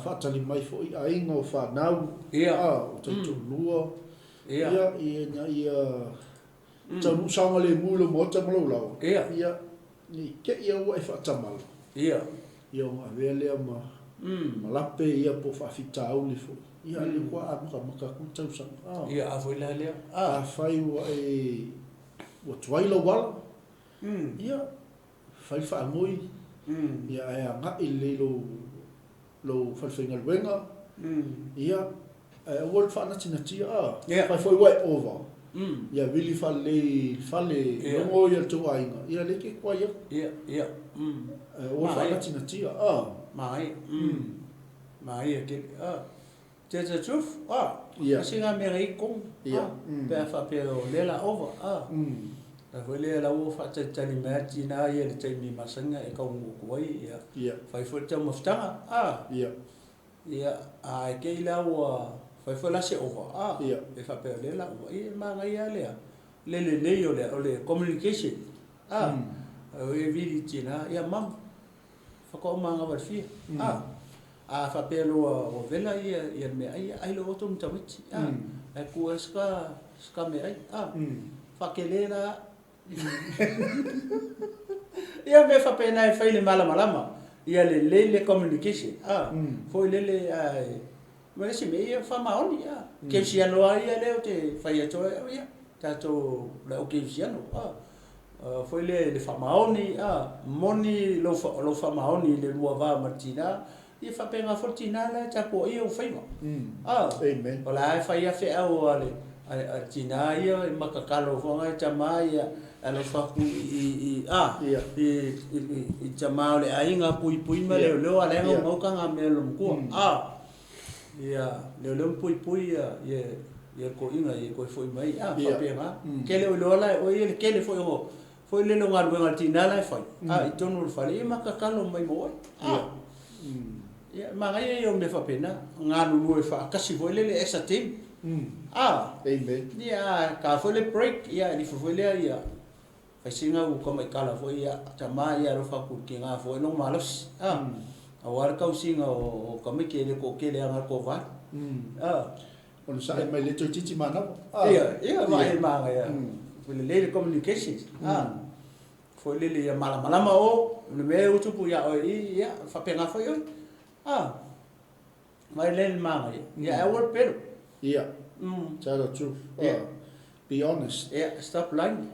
fa tali mai foi ainga o fa nau o te lua ia tau nu sanga le mulo mo ta malo lao ia ni ke ia wa fa tamal ia ma vele ma malape ia po fa fita au ni fo ia le kwa a ka ku tau sa ia a foi la le fai wa o twaila wala ia fai fa ngoi ia nga ile lo fa fenga wenga ia Wal whana tina tia Yeah. Fai foi way over. Mm. Ia really fale Yeah. longo ia tu ainga. Ia leke kwa ia. Yeah. Mm. Wal whana tina tia Mai. Mai ke Tell the truth. Yeah. Kasi nga may kong. Yeah. Fa pero lela over. Fa lela over fa tani mati na ia le tani masanga e ka ngoi ia. Yeah. Fa fo tama ftanga. Yeah. Ia ke la wa fa la se over. Yeah. E fa pero lela over. I manga ia le. Le nei ole communication. E vidi tina ia mam. Fa ko manga wa fi. Fa pelo o vela ia me ai lo to mtawiti ai ku ska me ai fa kelela ia me fa pena ai faile malama ia le communication foi le ai me se me ia fa maoni ke si ano ia le te fa ia to ia tato la o ke si ano foi le fa maoni moni lo fa maoni le lua va martina ia fa penga fortina la ta po ia o faima Amen. ola fa ia fe au ale a tina ia makakalo fonga tama ia ala fa ku i tama le ainga pui ma le ala nga mau ka nga me lo ku ia le pui ia ko inga ia ko foi mai fa penga ke le lo la o ia ke le foi le lo nga nga tina la fa i tonu fa le makakalo mai mo mangai yo me fa pena nganu no fa kasi foi le esa team Amen. ia ka foi le break ia ni foi le ia fa singa u como kala foi ia tama ia ro fa ku ki nga foi no malos awar ka usinga o como que le ko ke le anga ko va On sa mai le titi mana. ia vai mangai foi le communication foi le ia malama o le me utupu ia o ia fa penga foi mai len manga ia awar pero Yeah. Tell the truth. Be honest. Yeah, stop lying.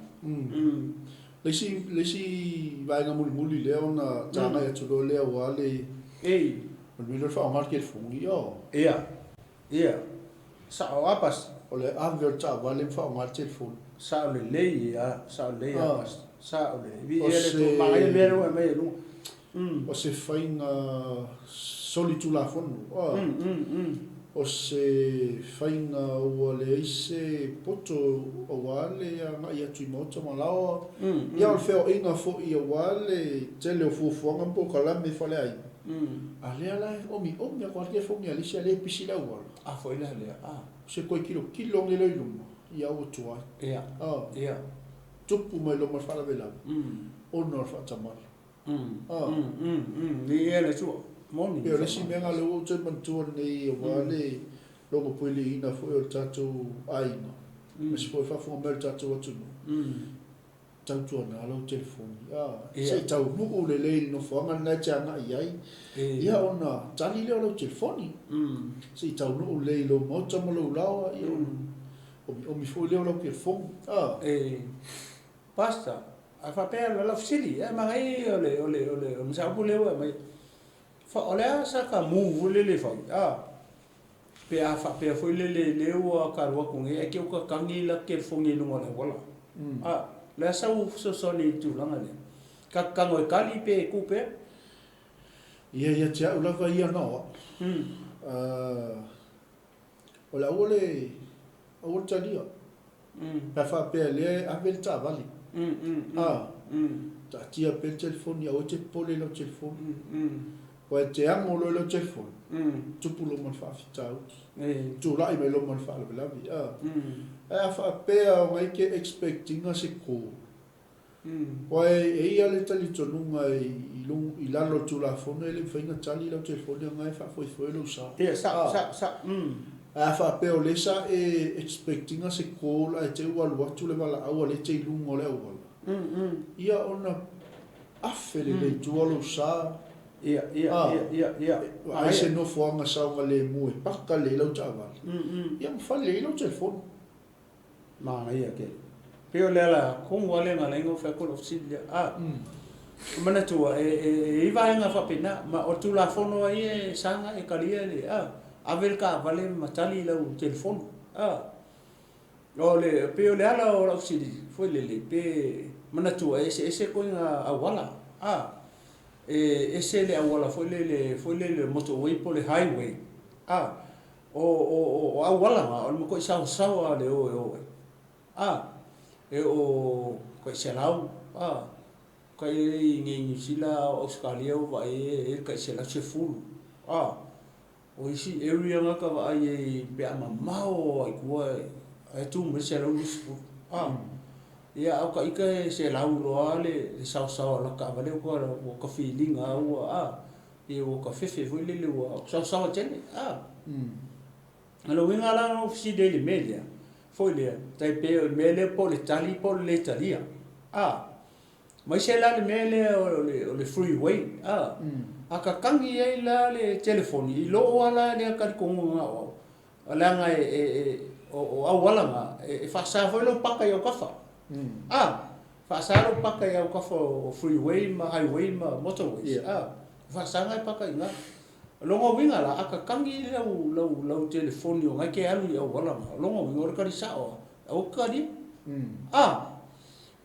Lesi vai nga muli leo na tanga ya tulo leo wale. We will fa market fungi yo. Yeah. Sa apas Ole aver ta wale fa market fun. sa le apas. Sa le. Vi ele to mai mero e mai lu. O se fainga solitu la fun. O se fainga ua le ise poto o wale a nga ia tui moto malao. Ia o feo inga fo i o wale tele o fufuanga mpo kalame fale ai. A lea lai omi a kwarkia fongi alisi a le pisi la wale. Foi la le. Se koe kilo nge loi luma. Ia o tuai. Yeah. Tupu mai loma fala vela. Honor fa tamari. Ni ele tu. Moni. Pero lesi menga le o te mantua nei o wale logo puili ina foi o tatu aina. Mas foi fa fonga mel tatu atu no. Tau na lo telefoni. Se tau nuku le le no fonga na changa iai. Ia ona tali le lo telefoni. Se tau nuku le lo mota mo lo lawa ia. O mi foi le lo ke fong. Basta. A fa pela la fsili, mangai ole o msa pu le mai. Fa olha sa mu le fa pe a fa pe foi le o ka ro ko nge ke o ka kangi la ke fongi no ngona wala la sa u so ni tu la ngale ka ngo kali pe ku pe ia tia ula va ia no ola ole o talia pa fa pe le a velta vali ta tia pe telefoni o te pole lo telefoni Wa te amo lo telefon. Tupu lo man fa fitau. Tu lai me lo man fa la vi. Fa pe o mai ke expecting a se ko. Wa ia le tali tonu mai i la lo tu la fone le faina tali lo telefon ngai fa foi lo sa. Sa. Fa pe o le sa expecting a se ko la te wa lo tu le bala au le te lungo le au. Ia ona afele le tu lo sa. Ia. Ai se no fuanga saunga le mue, paka le lau tawa. Ia mfa le lau telefon. Ma ia ke. Peo le la kong wale nga lengo fa ko ofsilia. Mana tua e vai nga fa pena, ma o tu la fono ai sanga e kalia le. avel ka vale matali lau telefon ole pe ole ala o la sidi foi le pe mana tu ese ko nga awala ese le awala foi le motorway po le highway o awala o mo ko sa le o ko se lau ko ngi sila Australia vai ka se la se full o isi area nga ka ai pe ama mau ai ko ai tu me se lau ia au ka ika se lau lo ale sa la ka vale ko ka feeling au e o ka fefe foi le o sa tene alo winga la no si daily media foi le tai pe mele po le tali po le italia mai se la le mele o le freeway aka kangi ai la le telefoni I lo ala le ka ko ala nga o awala nga fa sa foi lo paka yo ka fa fa sa lo paka yo ka fa freeway ma highway ma motorway fa sa nga paka nga longo winga la aka kangi lau telefoni o ngai ke alu ya wala longo winga ka sa o ka di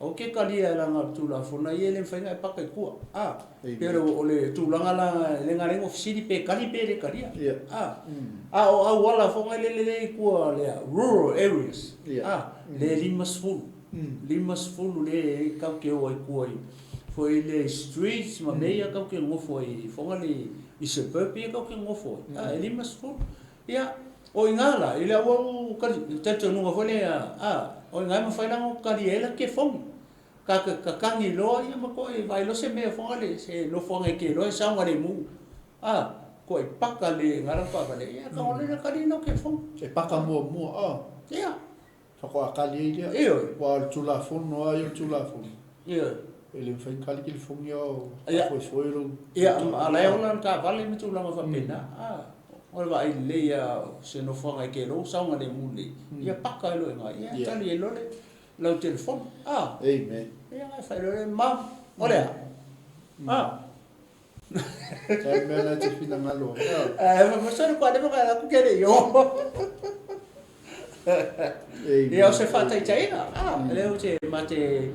o ke kali ala nga tu la fona yele fa nga paka ku pero ole tu la ngala le ngare ofisi pe kali pe le kali o wala fo nga le ku le rural areas le limas full le ka ke o ku foi le streets ma meia ka ke ngo foi fo nga le I suburbia ka ke ngo foi limas full o ingala ile o ka tete no ngo le o ngai ma fa la ngo ka ela ke fo ka kangi lo ia ma ko vai lo se me fo le se lo fo ngai ke lo sa ngare mu ko paka le ngara pa le ia ka ole ka di no ke fo e paka mo ia fa ko akali ia wa tula fo no ai tula fo ia ele fai kali ke fo yo foi lo ia ala ona ka vale mi tula ma fa pena ora vai le ia se no fo ngai ke lo sa ngare mu le ia paka lo ngai ia tali lo le lau telefon amen ia fa lo le ma ole sai mena te fina malo ma so ko de ba ku kere yo ia se fa tai chaina le o te mate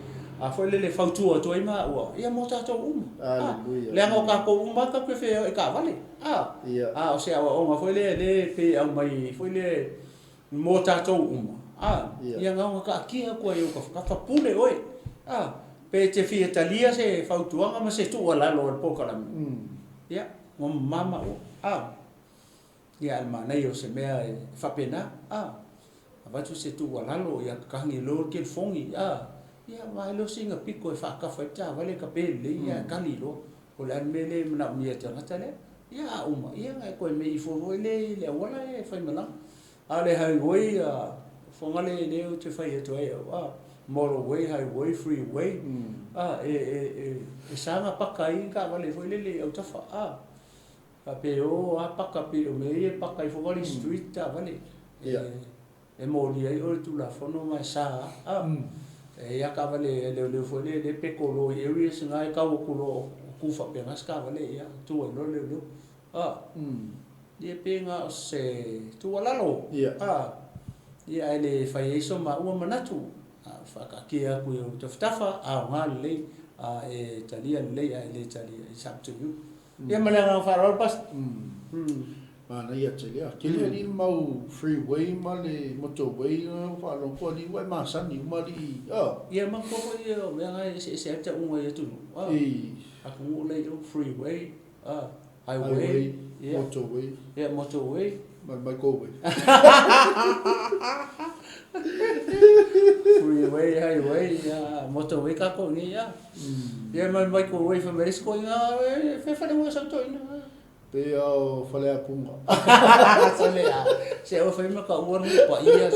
foi le fautu to ima o ia mo ta to aleluia le ngo ka ko ka pe fe e ka vale o se o ma foi le pe au mai foi le mo ta to ia nga ka kia ko eu ka fa pule oi pe te fi Italia se fautuanga ma se tu ala lo po kala ia ngom mama ia almana yo se mea fa pena va tu se tu ala lo ia ka ngi lo ke fongi ia vai lo singa piko fa ka fa ta vale ka pe le ia ka li lo o la mele na mi ta ngata le ia ia ngai ko me I fo le wala e fa mala ale highway fongale le o te fai to motorway highway freeway sanga pakai ka vale foi le o tafa ka pe o paka pe o me pakai fo vale street ta vale e mo li ai o tu la fono mai sa ia ka vale le fo le pekolo areas ngai ka o kulo ku fa pe ngas ka vale ia tu o le dia penga se tu ala lo ia ele fai eso ma uma manatu fa ka kia ku yo tafa ngal le e talia le le talia is up to you ia malanga farol pas mana ia talia kile ni mau freeway ma le motorway fa lo ko ni wa ma san ni ma di ia ma ko ia nga se ta un wa tu aku le freeway highway motorway my go way freeway highway motorway ka ko ni ia my go way fa meris ko nga fe fa mo sa to ina pe o fale a punga se o fa ma ka uan pa ia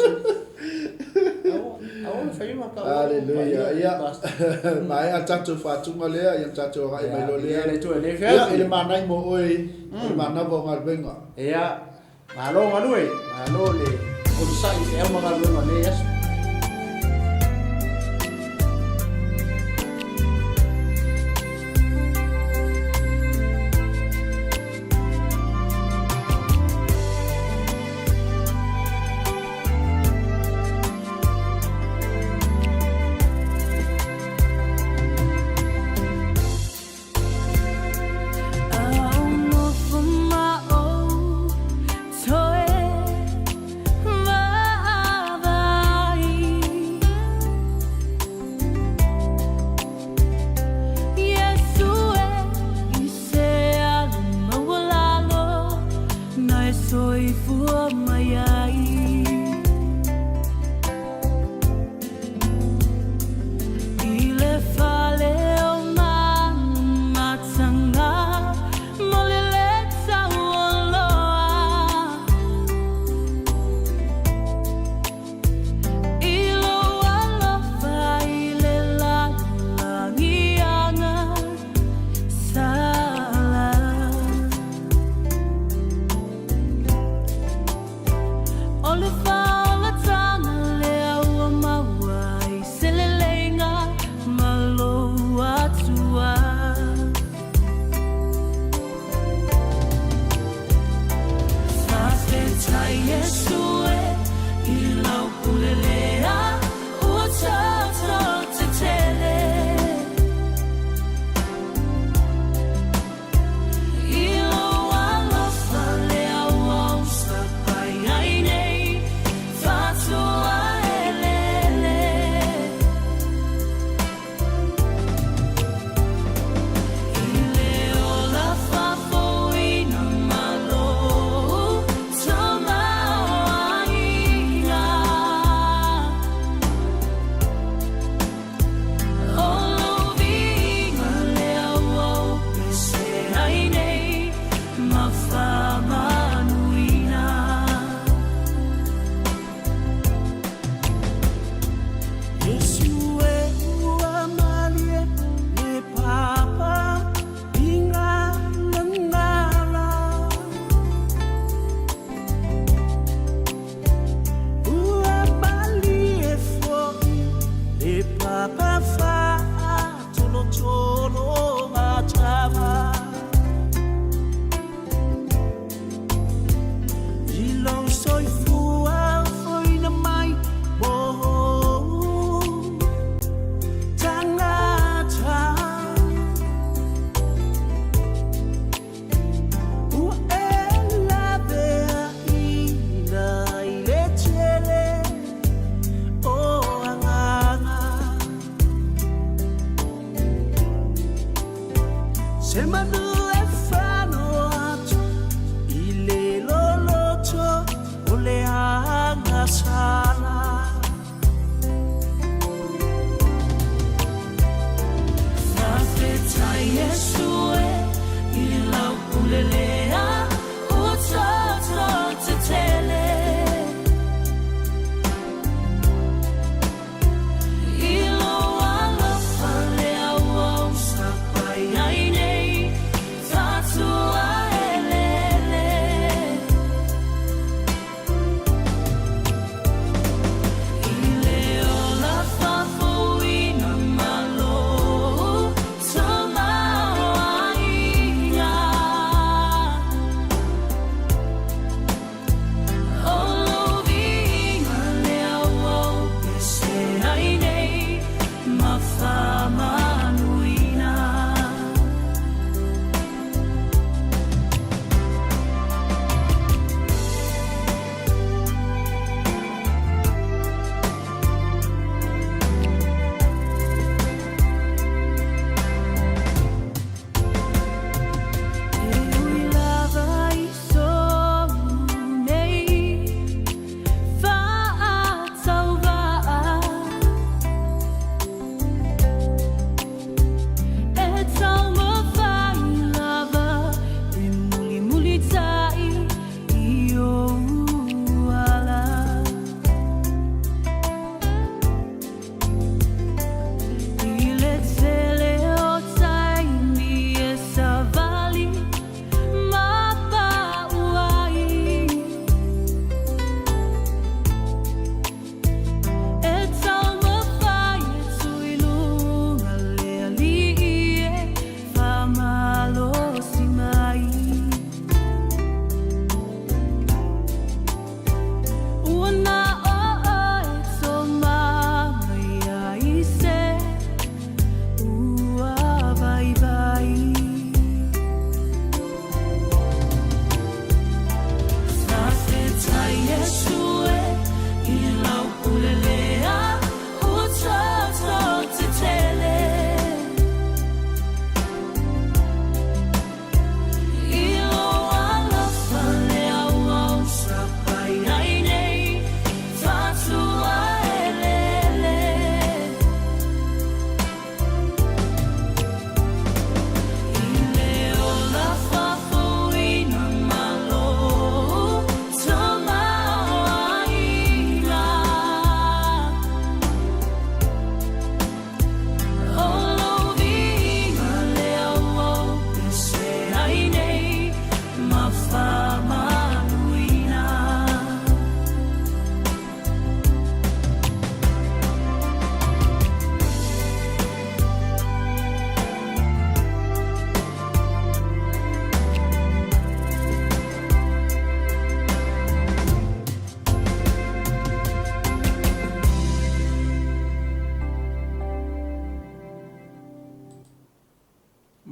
au fa ma ka aleluia ia mai a tatu fa tunga le ia tatu ga mai lo le le tu le fe ele manai mo oi mana bo ngal benga ia malo le o sai e ma ngalo le yes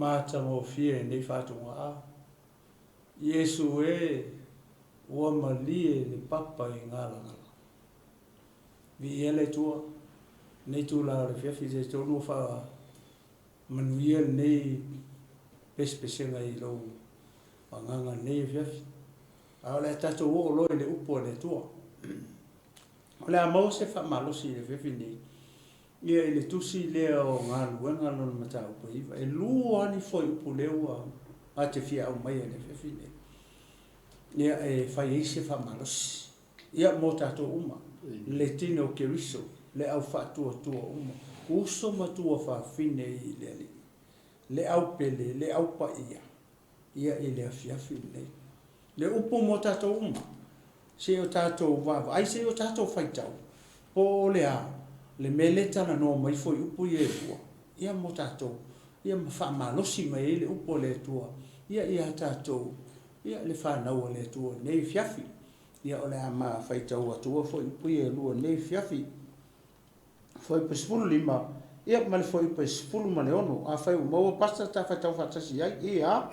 Mātamo fie nei whātunga a. Iesu e ua malie ni papa I ngala ngala. Vi ele tua, nei tu la le fiafi te tonu wha manuia nei pespesenga I lau wanganga nei fiafi. A le tato o loi le upo le tua. O le a mau se wha malosi le fiafi nei. Ia ele tusi lea o ngā luenga lona matau pa iwa. E lua ni foi upo leo a te fia au mai le fiafi nei. Ia e whai eise wha malosi. Ia mo tato uma. Le tino ke riso. le au whaatua tua uma. Uso matua whaafine i le au pele, le au pa ia i le afiafi nei. Le upo mo tātou uma, se o tātou vava, ai se o tātou whaitau, po le mele tana no mai foi upo i e tua, ia mo tātou, ia whaamalosi mai le upo le tua, ia tātou, ia le whanaua le tua, nei fiafi, ia o le ama whaitau atua foi upo i e lua, nei fiafi, foi pesfulu lima, ia male foi pesfulu male ono, a whai umaua pasta ta whaitau whatasi ai, ia,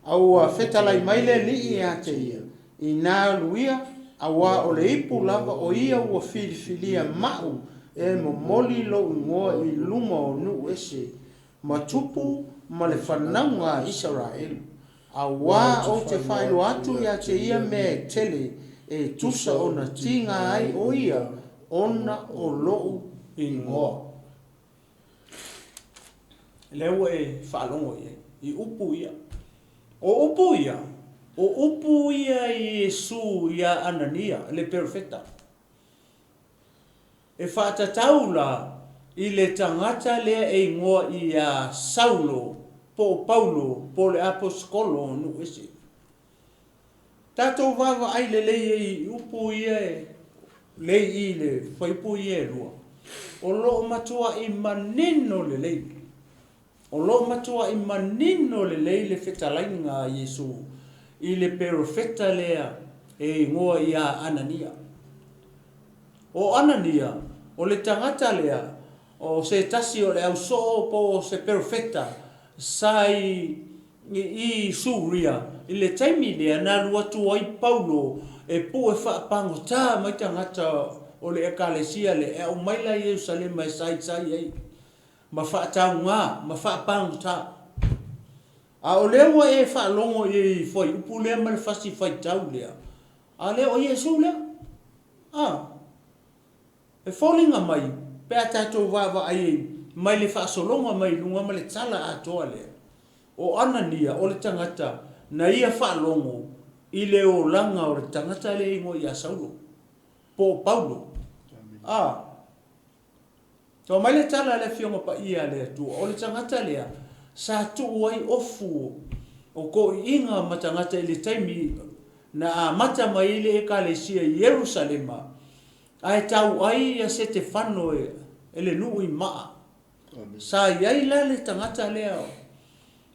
au fetalai mai le li ia te ia, i nā luia, awa o le ipu lava o ia ua filifilia mau, e mo moli lo ngoa i luma o nu ese, ma tupu ma le whanaunga Israel, awa o te whaelo atu ia te ia me tele, e tusa o na tinga ai o ia, ona o lou i ngoa. Lewa e whaalongo ia, i upu ia. O upu ia i Yesu ia Anania, le perfecta. E whaatataula i le tangata lea e ngoa i a Saulo, po Paulo, po le aposkolo nu ese. Tatou vava ai le lei i upu ia e, lei i le whaipu ia e rua. O lo matua i manino le lei. O lo matua i manino le lei le whetalainga Yesu i le perfecta lea e ngoa i a Anania. O Anania, o le tangata lea, o se tasi o le au soo po se perfecta, sai i Suria, i le taimi lea nā luatu ai Paulo, e pu e whaapango tā mai tangata o le ekalesia le e au maila i Jerusalem mai sai ei. Ma whaatau ngā, ma whaapango tā. A o lewa e whaalongo i foi, upu lea male whasi whaitau lea. A lea o Yesu lea? E wholinga mai, pēr tātou vāwa ai mai le whaasolonga mai lunga ma le tala atoa lea. O Anania, o le tangata, na ia whaalongo i le o langa o le tangata le ingo i a Saulo. Po Paulo. Tau mai le tala le fionga pa ia le tua, o le tangata lea, sa tu ai ofu o ko inga matangata i le taimi na mata mai le ekalesia i Yerusalema. Ai tau ai a Stefano e le nui maa. Sa iai la le tangata lea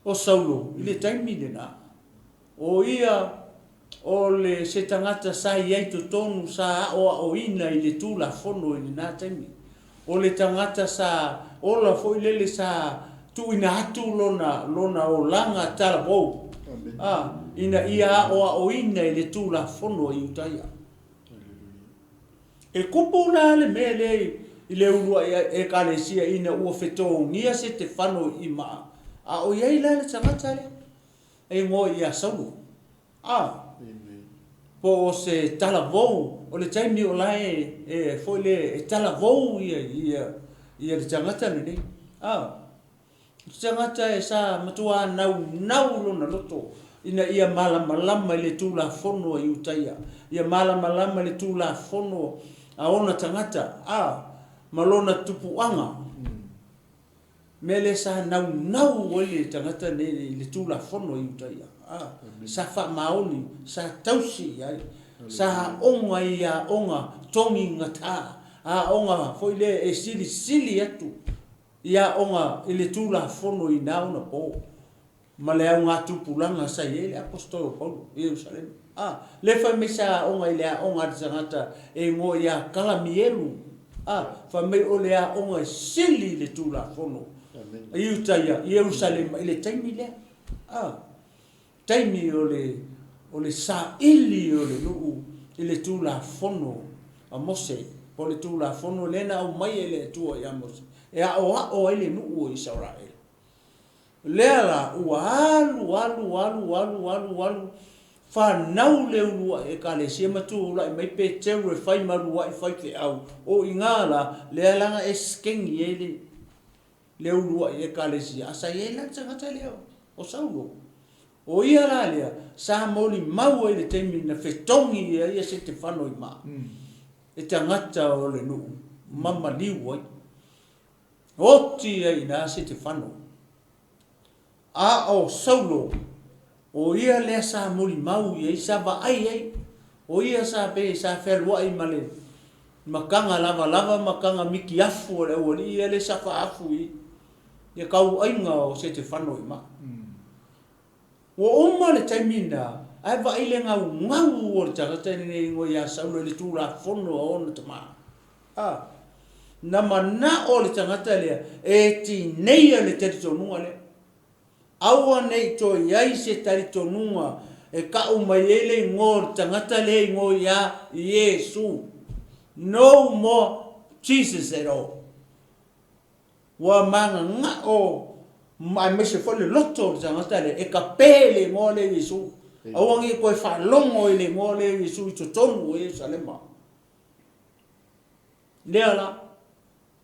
o Saulo, i le taimi le na. O ia, o le se tangata sa iai tonu sa o ina i le tula fono i le na taimi. O le tangata sa, ola foi lele sa tu ina atu lona o langa tala bou. Ina ia o ina i le tula fono i utaia. E kupu na le mele i le ulua e kalesia ina ua fetou ngia se te whano i maa. A o iei la le tangata le. E ngō i a Saulo. Po se tala vou, o le taimi o lai e foi le e tala vou ia le tangata ni nei. Tangata e sa matua nau lona loto. Ina ia malama i le tūla fono i utaia. Ia malama le tūla fono a ona tangata. Malona tupuanga. Mele sa nau o le tangata ni le tūla fono i utaia. Sa wha maoni, sa tausi ai. Sa onga i a onga tongi ngata. Onga foi le e sili atu. Ia onga i le tūla fono i nauna po. Ma le au ngā tupulanga sa i le apostolo Paulo i Jerusalem. Le whai me sa onga i le a onga tangata e ngō i a kalamielu. Whai me o le a onga sili le tūla fono. I utaia, i Jerusalem, i le taimi lea. Taimi o le sa ili o le nuu i le tūla fono a Mose. Po le tūla fono lena au mai e le tua i a Mose. E a o ai le nuu o Israel. Lea la ua alu whanau le ulua e ka le siematu ula i mai pe teru e whai marua i whai te au. O i ngā la lea langa e skengi e le ulua i e ka le sia. Asa i e la tangata leo o Saulo. O ia la lea sa moli mau e le teimi na whetongi e ia se te whanau i maa. E tangata o le nuu. mama liu ai. Oti ai na Stefano. A o Saulo. O ia le sa muli mau ia sa ba ai. O ia sa pe sa felwa ai male. Makanga lava makanga miki afu le o ia le sa fa afu i. Ia kau ai nga o Stefano i ma. O oma le taimina. Ai va ile ngau o tanga tene ngo ia Saulo le tura fono o te ma. Na mana o le tangata lea e ti nei le te tonunga le. Aua nei to iai se tari tonunga e ka mai ele ngor tangata le ngo ia Yesu. No more Jesus at all. Wa manga nga o mai me se fole loto tangata le e ka pele ngo le Yesu. Aua ngi koe fa longo ile ngo le Yesu i tonu e Salema. Lea la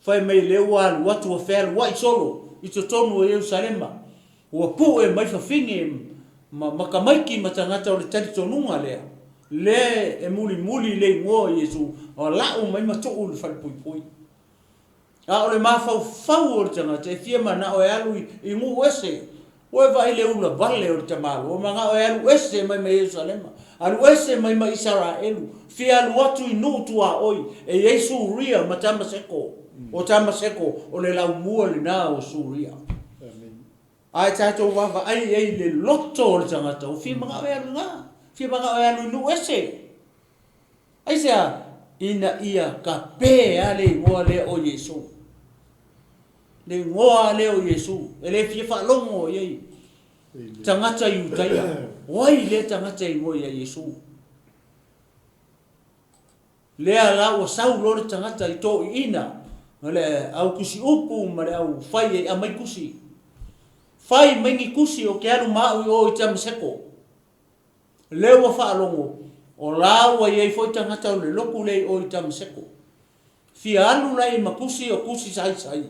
fai mai lewa watu wa fel wa solo i tonu e Salema. Ua pu e mai whawhinge makamaiki matangata o le tari tonunga lea. Le e muli le ngoa Yesu. O lau mai matou le whalipui. A o le mawhau o le tangata e fia mana o e alu i ngu ese. O e vai le ula vale o le tamalu. O manga o e alu ese mai Yerusalema. Alu ese mai Israelu. Fia alu atu i nutu a oi. E Yesu ria matama seko. O tama seko o le lau mua le na o suria. Ai tato wawa ai le loto le tangata o fia mga oe nga fia mga oe alu nu ese ai sea ina ia ka pe ale ngoa le o Yesu le ngoa le o Yesu ele fia fa longo ye tangata yu taya wai le tangata i ngoa ya Yesu le ala o Saulo le tangata i to ina le au kusi upu ma le au fai e amai kusi fai mengi kusi o ke alu mau o i tamaseko. Lewa wha alongo. O lawa iei foi tangata o le loku lei o i tamaseko. Fia alu lai makusi o kusi sai.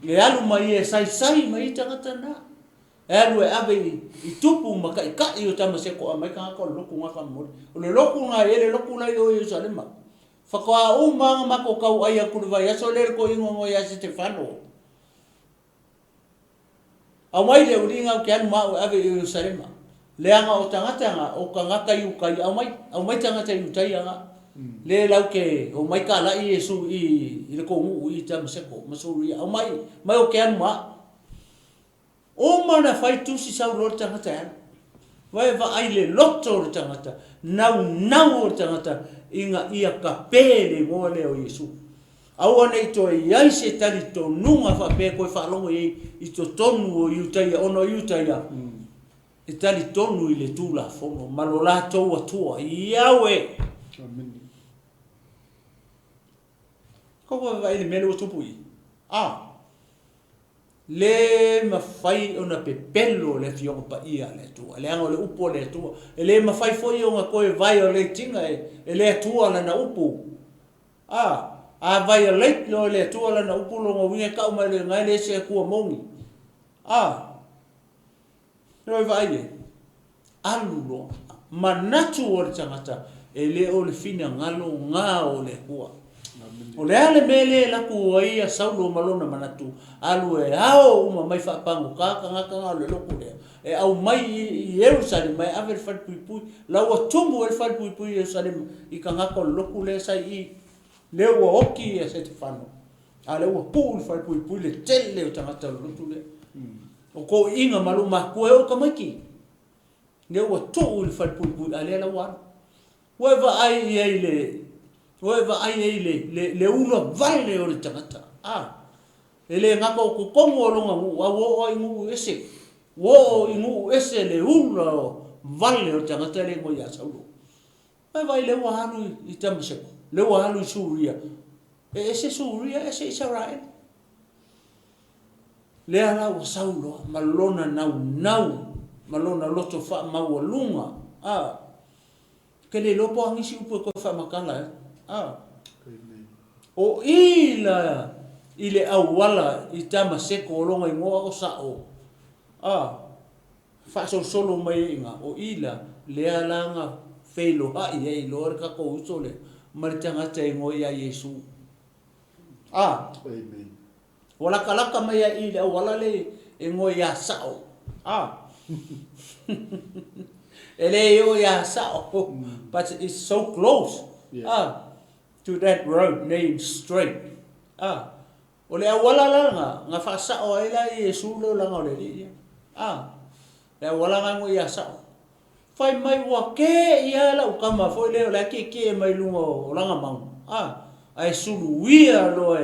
E alu mai e sai mai tangata na. E alu e ave i tupu maka i kai o tamaseko a mai kanga o loku ngaka mori. O le loku nga e le loku lai o Yerusalema. Whakawa umanga mako kau ai a kuruvai aso le ko ingo ngoi a Stefano. A mai le uringa o ke anu mau ave i Yerusalema. Le anga o tangata nga o ka ngaka i ukai. A mai tangata i utai anga. Le lau ke o mai ka lai Yesu i le kongu i tamaseko. Masuri a mai o ke anu maa. O mana fai tusi Saulo le tangata anu. Vai va ai le loto le tangata. Nau le tangata. Inga ia ka pele mo le o Yesu. Aua nei to iai se tari to nunga fa pe koe whalongo i to tonu o iutaia, ono iutaia. E tari tonu i le tūla whono, malola tau atua, iawe. Koko vai le mele o tupui. Le mawhai o na pepelo le fionga pa ia le tua, le anga le upo le tua. E le mawhai foi o nga koe vai o le tinga e le atua la na upo. A violate lo le tua la na upulo ngo winga ka mai le ngai le se ku mongi no vai le alu lo manatu o le tangata e le o le fina ngalo nga o le hua o le ale mele la ku ai a Saulo malona manatu alu e ao uma mai fa pangu ka nga le loku le e au mai Jerusalem mai ave fat pui la o tumbu el fat pui Jerusalem I ka nga ko loku le sai I leo oki e Stefano. A leo pūl whai pui le tele o tangata lutu le. O ko inga maluma kue o kamaki. Leo tūl whai pui a lea la wana. Weva ai ei le ulo vale o le tangata. E le ngaka o kukongo o longa ngu, a wo o ingu ese. Wo o ingu ese le ulo vale o tangata le ngo ya Saulo. Weva ai leo hanu I tamaseko. Lewa halu Suria. Ese Suria, ese Israel. Lea la o Saulo, malona nau. Malona loto wha maua lunga. Ke le lopo angisi upo koe wha makala. O ila ile awala I tamaseko o longa ingoa o sao. Wha solo mai inga. O ila lea langa feilo hai ei lor ka ko usole. Maritangata e ngoi a Yesu. Amen. Wala kalaka mai I le wala le e ngoi ya sao. Ele yo ya sao. But it's so close. To that road named straight. Ole wala la nga fa sao ai la Yesu lo la ngole li. Le wala nga ngoi ya sao. Fai mai wa ke ia la ukama foi le la ke mai lungo la nga mang. Ai sulu wia lo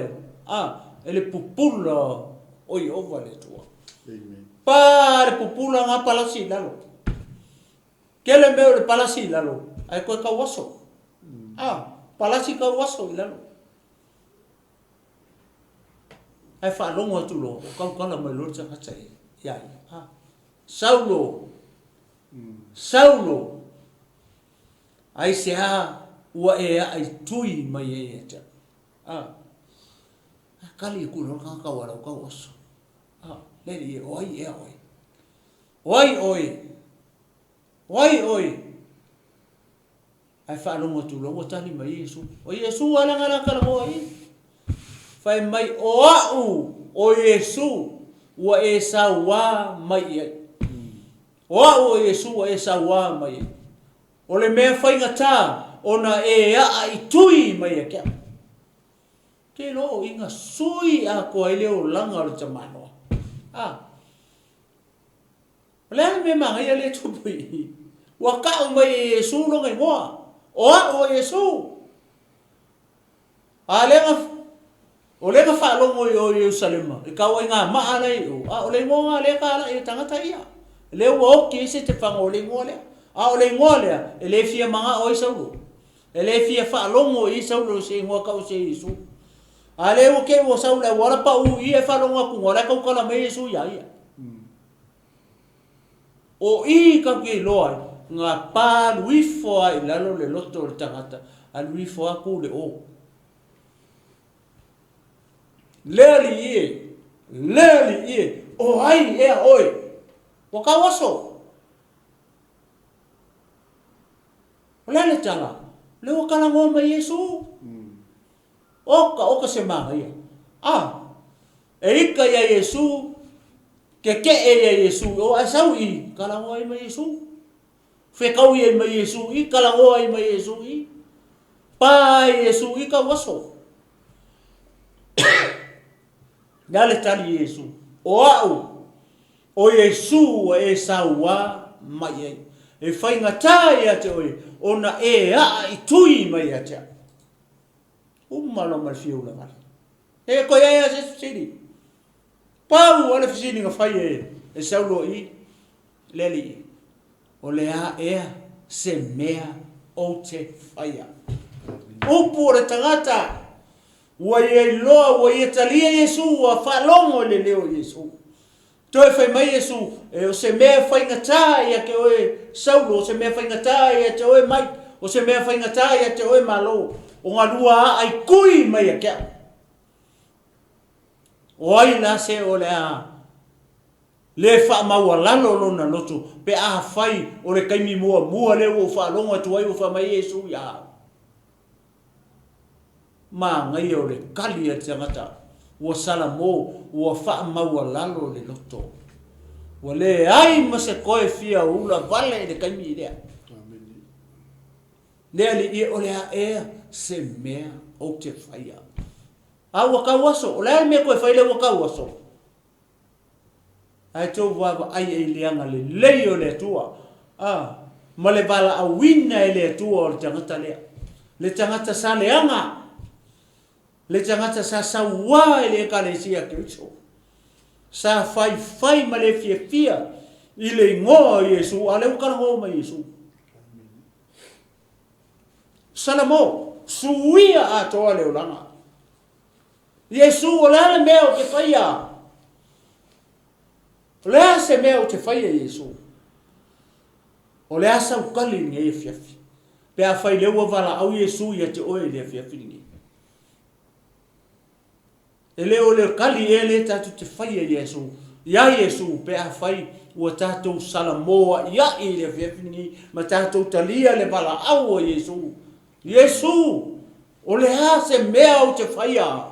ele pupula oi ova le tua. Amen. Pare pupula nga palasi lalo. Kele meu le palasi lalo. Ai ko ka waso. Palasi ka waso lalo. Ai fa longo tu lo ka la mai lo tsa ka tsai. Ya. Saulo. Ai se ua ai tui mai ta. Kali ku no ka wala ka waso. Leli oi. Ai fa longo tu longo tani mai Yesu. O Yesu wala ngala kala oi. Fai mai o Yesu wa sawa mai. O Yesu wa sawa mai. Ole me fai ngata ona ai tui mai ke. Ke lo inga sui a ko ile o langa o tamano. Le me manga ile tupui. Wa ka mai Yesu lo ngai mo. O Yesu. Ole ka fa lo mo yo Jerusalem. Ka wa nga ma ai o. Ole mo nga le ka la e tangata ia. Le wo ki se te fanga ole mo le. Ole mo le ele fia manga o Saulo. Ele fia fa lo mo I Saulo se ngo ka o se Yesu. Ale o ke o Saulo wala pa u I fa lo nga ku wala ka la me Yesu ia. O I ka ke loa nga pa lui fo ai lalo le loto le tangata a lui fo aku le o leli ie o ai oi o ka waso le tala le o kala ngo mai Yesu o ka se manga ia ika ya Yesu ke ya Yesu o asau I kala ngo mai Yesu fe kau ia mai Yesu I kala ngo ai mai Yesu I pa Yesu I ka waso Dale tali Yesu o Yesu sawa mai e fai ngata ia te oi ona ai tui mai ata umalo mal fiula mal e ko ia se sidi pau ole fisini nga fai e Saulo I leli o le se mea o te faya. Upu o le tangata, wa loa, wa talia Yesu, wa whalongo le leo Yesu. Toi fai mai Yesu, o se mea fai ngata ia ke oe Saulo, o se mea fai ngata ia te oe mai, o se mea fai ngata ia te oe malo, o ngā rua ai kui mai a kia. O ai la se o le le fa maua lalo lona lotu pe a fai o le kaimi mua le o fa longa tu ai o fa mai Yesu ya ma ngai o le kali e tangata o salamo o fa maua lalo le loto o le ai ma se koe fia ula vale le kaimi le le o le se mea o te faia a o ka waso o le me koe fai le o ka waso ai tō wāwa ai leanga le leo le tua. Ma le bala a wina le tua o le tangata lea. Le tangata sa leanga. Le tangata sa wā le ka le sia Kristo. Sa fai ma le fia I le ngoa Yesu, a le ukara ngoa ma Yesu. Salamo, suia a toa le ulanga. Yesu o le mea o ke whaia. Lea se mea o te whaia Yesu. O lea sa ukali ni e fiafi. Pea whai leua wala au Yesu ia te oe lea fiafi ni. E leo leo kali e le tatu te whaia Yesu. Ia Yesu pea whai ua tātou salamoa ia i lea fiafi ni. Ma tātou talia le wala au o Yesu. Yesu o lea se mea o te whaia.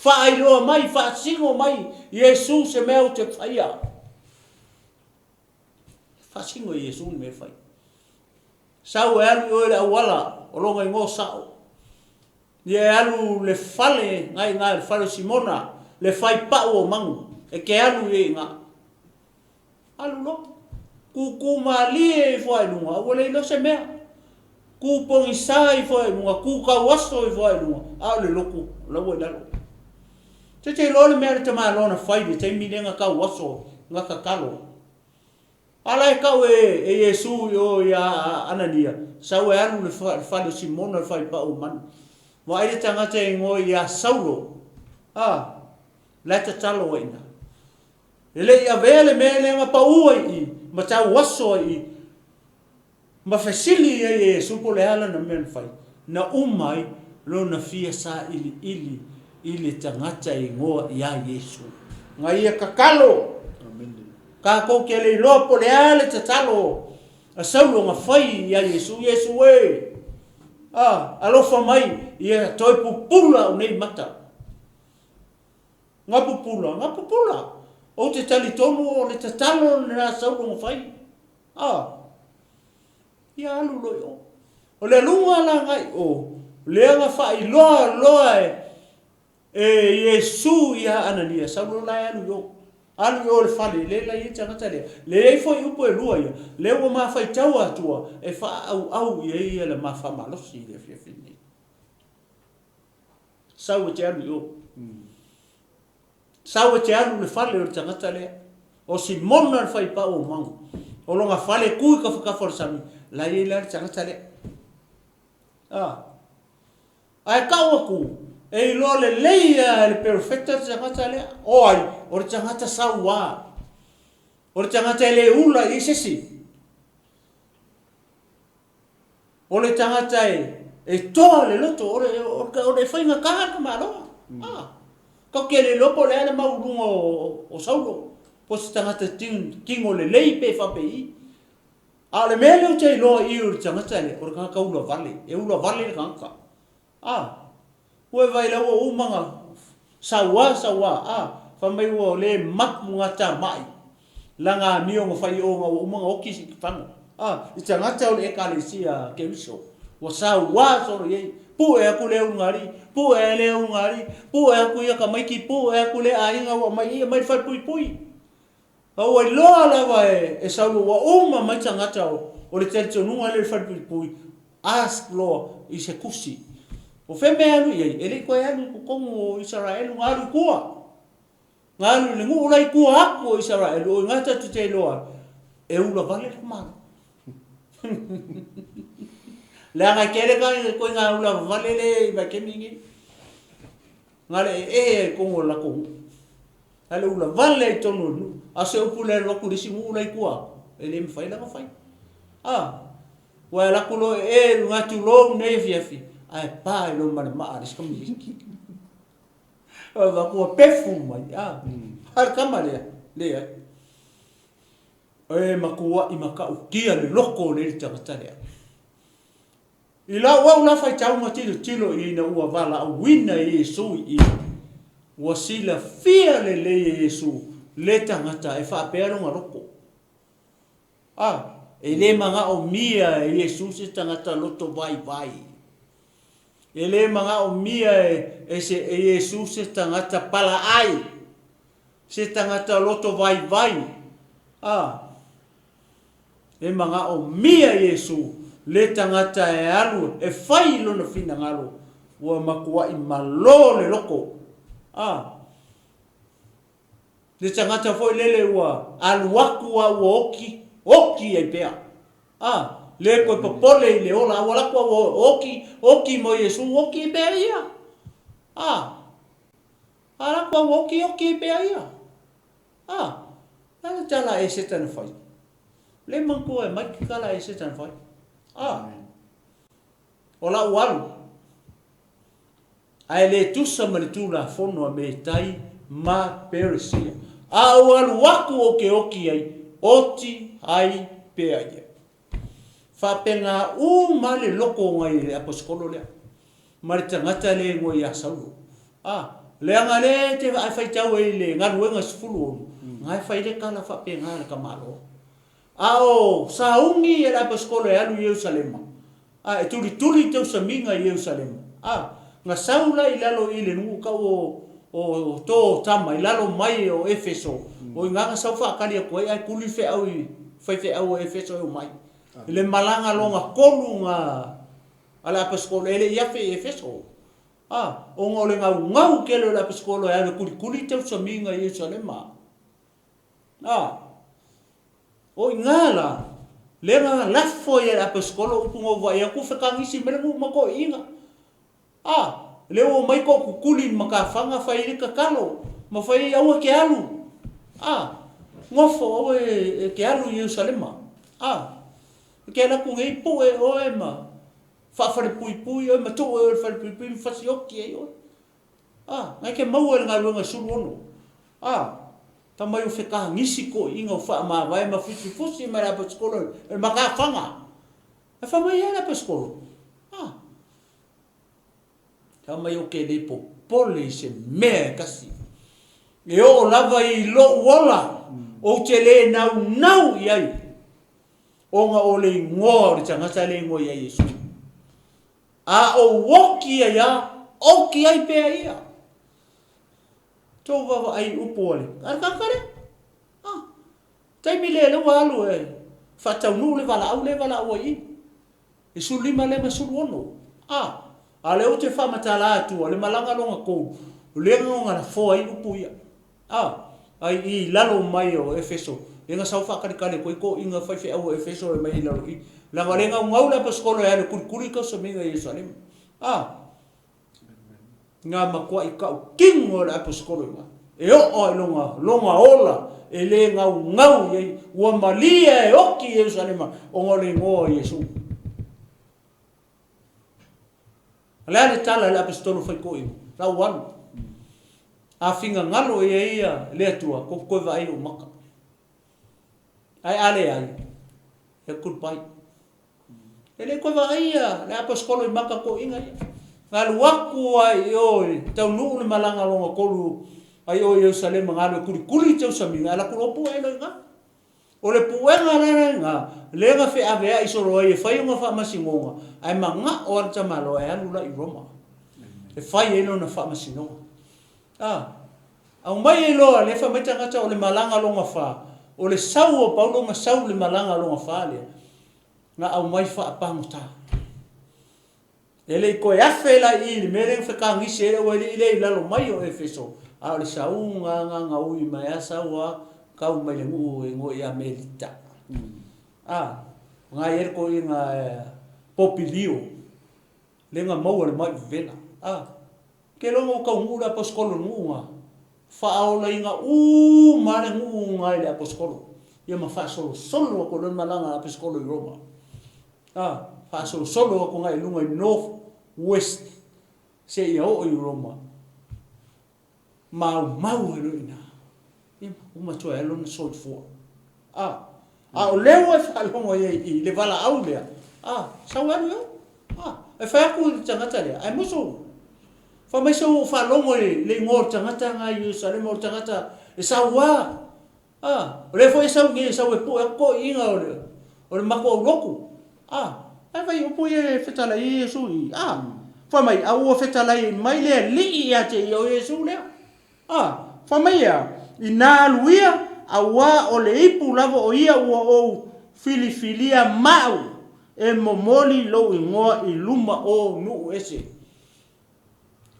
whaairoa mai, whaasingo mai, Iesu se mea o te whaia. Whaasingo Iesu ni me whai. Sau e alu o le awala, o longa ingo sao. Ie alu le fale, ngai le fale Simona, le whai pao o mangu, e ke alu e ngā. Alu lo. Ku malie I whai lunga, wale ilo se mea. Ku pongi sa I whai lunga, ku kawaso I whai lunga, au le loko, lau e lalo. Te lole mea te maa lona whai, te minenga kawaso, ngā kakalo. Ala e kau e Iesu o ia Anania, sau e alu le whale Simona le whai pa o manu. Wa aile tangata e ngoi ia Saulo, leta talo e ina. Ele ia vele mea le nga pa ua I, ma tau waso I, ma fesili e Iesu po le ala na mea whai. Na umai lo na fia sa ili tangata e ngoa ia Iesu. Nga ia kakalo. Ka ko ke le lo po le ale te talo. A Saulo nga whai ia Iesu e. Alofa mai ia toi pupula o nei mata. Nga pupula. O te tali tonu o le te talo na Saulo nga whai. Ia alu loi o. O le lunga la ngai o. Lea whai loa e Iesu ia Anania. Saulo la alu yo. Alu yo le fale, le la I tangata lea. Le ei foi upo e lua ia. Le ua maa whai tau atua. E wha au ia le maa wha malosi le fia fini. Sau e te alu yo. Sau e te alu le fale o le tangata lea. O si mona le whai pa o mangu. O longa fale kui ka whakawhara sami. La i le tangata lea. Ai kau aku. E lo le leia le perfecta tangata lea. Oi, o le tangata saua. O le tangata le ula I sesi. O le tangata e toa le loto. O le whainga kahaka maroa. Kau ke le lopo le ale maurunga o Saulo. Po si tangata kingo le lei pe whape I. A le mele o te loa I o le tangata le. O le kanka ula vale. E ula vale le kanka. Ue vai lau o umanga. Sawa. Whamai ua le mapu ngata mai. Langa mio nga whai o nga umanga oki si whango. I tangata o le ekalesia ke miso. Wa sawa soro yei. Pu e aku le ungari. Pu e le ungari. Pu e aku ia ka maiki. Pu e aku le ainga wa mai ia mai whai pui. Au ai loa lawa e Saulo wa uma mai tangata o le tete nunga le whai pui. Ask Lord I se kusi. O wheme anu iei, ele koe anu kukongo o Israelu ngaru kua. Ngaru le ngu ulai kua aku o Israelu, o ngata tu te loa. E ula vale le mara. Le anga kere kai koe ngā ula vale le I mai kemingi. Ngare e kongo la kongo. Ale ula vale I tonu nu. A se upu le waku risi ngu ulai kua. Ele me whai langa whai. Wa la kulo e ngatu lo ne fiafi. Ai pai lo mana maaris kamiki. Va ko pefu mai. Har kamale le. E makua I maka ukia le loko le tangata le. Ila wa la fai tau tilo I na ua vala a wina Iesu I. Wa sila fia le Iesu le tangata e fa pero ngaroko. E le manga o mia Iesu se tangata loto vai. Ele manga o mia e se Iesu se tangata pala ai. Se tangata loto vai. E manga o mia Iesu le tangata e alu e fai lona fina ngalo. Ua makua I malo le loko. Le tangata foi lele ua alu aku a ua oki ai pea. Le koe papole I le ola wala kwa oki mo Iesu oki be ia. Ala kwa oki be ia. Ala tala e setan fai. Le manko e mai kala e setan fai. Ola walu. Ai le tusa mani tula fono me tai ma peresia. Walu waku oki ai oti ai be ia. Whapenga male loko ngai le aposkolo lea. Mari tangata le ngoi a Saulo. le anga le te ai fai tau e le ngaruenga sefulu ngai fai le kala fa pe ngala kamalo ao saungi e la paskolo e alu Yerusalema a e tuli te usaminga Yerusalema nga saula i lalo i le nungu ka o to tama i lalo mai o Efeso o nganga sau fa kali ko ai kuli fe au fai fe au Efeso o mai le malanga longa kolu nga ala paskolo ele ia fe Efeso o ngole ngau kelo la paskolo ya kuli te usaminga Yerusalema o ngala lenga lafo ya la paskolo upungo va ya ku fekangisi melengu mako inga leo mai ko kukuli makafanga fai ka kalo ma fai au ke alu ngofo o ke alu Yerusalema ke la ku ngai po e o e ma fa pui o ma to o fa pui fa si oki e o ngai ke mau e nga lunga suluono tamai o feka ngisi ko inga fa ma vai ma fusi ma la paskolo e makafanga e fa mai la paskolo tamai o ke le po pole se me kasi e o lava i lo wala o tele nau iai o nga o le ngor tanga le ngo ia Yesu o woki ia o ki ai pe ia to va ai upole kare tai mile le walu e fa tau nu le vala o i e sulima le masuluono ale o te fa matala tu le malanga longa ko le nga fo ai upuia ai i lalo mai o Efeso lenga sau fa kali ko inga fai fe au Efeso e mai lalo i la valenga ngau la paskolo ya le kuli ka so minga Yerusalem nga makwa i ka kingo la paskolo ma e o longa ola e le ngau ye wa malia e oki Yerusalem o ngole ngo Yesu ala le tala la pastolo foi ko i la wan finga ngalo ia le tua ko vai o maka ai ale e kulpai ele ko vai ia la pastolo i maka ko inga ngalu waku ai o tau nu le malanga longa kolu ai o Yerusalem ngalo kuli tau sami ala ko po ai nga o le puenga nga le nga fe ave ai solo ai fai nga fa masingonga ai manga o anta malo ai anu la i Roma e fai eno na fa masingonga au mai lo le fa meta ngata o le malanga longa fa o le sau o paulo nga sau le malanga longa fa le nga au mai fa apanguta ele ko ya fe la i le mereng fe ka ngi se o le la lo mai o Efeso a le sau nga ui mai asa wa kau mai ngu ngo ia melita nga yer ko nga popilio le nga mau le mai vela ke lo mo ka ngula paskolo ngunga fa aula inga mare ngunga le paskolo ia ma fa solo ko le malanga paskolo i Roma fa solo ko nga lunga i north west se ia o i Roma mau e loina uma toa elo na sort for o lewo e fa longo i le vala au lea sa wanu yo e fa ku tangata le ai moso fa mai so fa longo le ngor tangata nga Yerusalem o tangata e sa wa le fo e sa ngi sa we po ko inga o le mako loku ai vai o po e fetala Yesu fa mai au fetala mai le li ya te yo Yesu le fa mai ina luia awa o le ipu lava o ia ua o filifilia mau e momoli lo ingoa i luma o nuu ese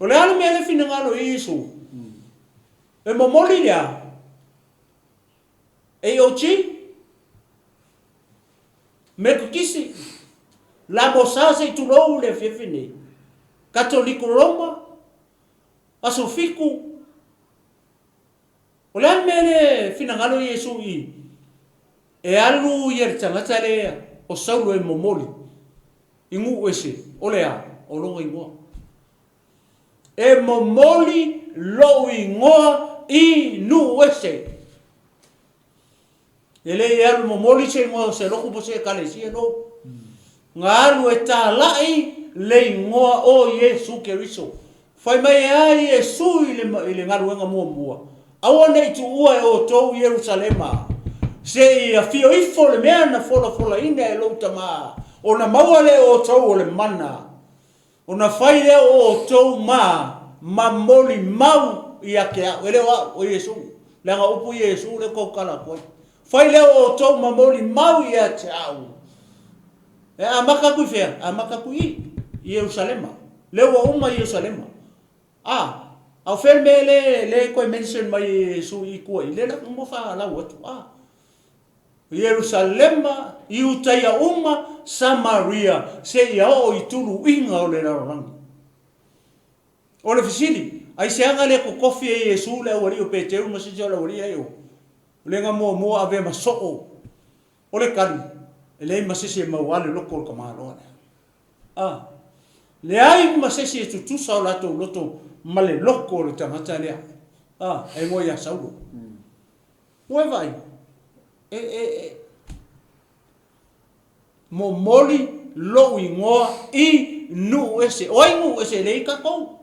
o le alo mea le fina ngalo Yesu e momoli lea e o chi me kukisi la bosasa i tulou le fefine Katoliko Roma asofiku o le mele fina ngalo Yesu e alu yer tangata le o saulo e momoli ingu ese o le o longa ingoa e momoli lo ingoa i nu ese ele e alu momoli se ingoa se loko po se kalesia no ngalu e talai le ingoa o Yesu Keriso Fai mai ai e sui le ngaruenga mua. Awa nei tu ua e o tau Yerusalema. Se ia fio ifo le mea na fola ina e louta maa. O na maua le o tau o le mana. O na fai le o tau maa. Ma moli mau ia ke au. Ele o Yesu. Lenga upu Yesu le kokala koi. Fai le o tau ma moli mau ia te au. E a maka kui fea. A maka kui Yerusalema. Lewa uma Yerusalema. Au fel me le koe mention mai Yesu i kua i le la mo fa la watu. Yerusalema i utaia uma Samaria se ia o i tulu inga o le rarangi. O le fisili, ai se anga le kokofi e Yesu le wari o Peteu ma se le wari ai o. Le nga mo ave ma soo. O le kali, le ma se mawale loko ka malo. Le ai ma se tutusa o lato loto ma le loko le tangata lea. E mo ia saulo. Moe vai. Mo moli lo ingoa i nu ese. O ingu ese le ika kou.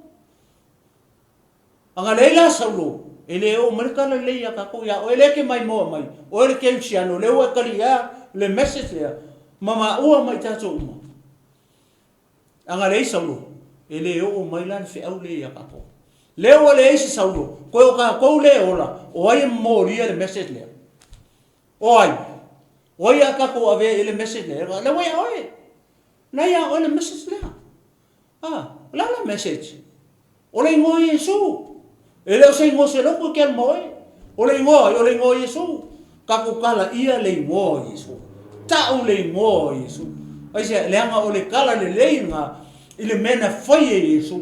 Anga leila saulo. Ele o merkala le ia kako ya. O ele ke mai moa mai. O ele ke usiano. Le ua kali ya. Le message ya. Mama ua mai tato uma. Anga lei saulo. Ele o mai lan fe au le ia kako. Le ua le isi saulo. Koe o ka kou le ola. O ai moria le message le. Oi. Oi aka ko ave ele message le. Le wai oi. Na ya oi le message le. La message. Ole ngo Yesu. Ele o se ngo se lo ko kel moi. Ole ngo Yesu. Ka ko kala ia le ngo Yesu. Ta o le ngo Yesu. Ai se le anga ole kala le leinga ile mena foi Yesu.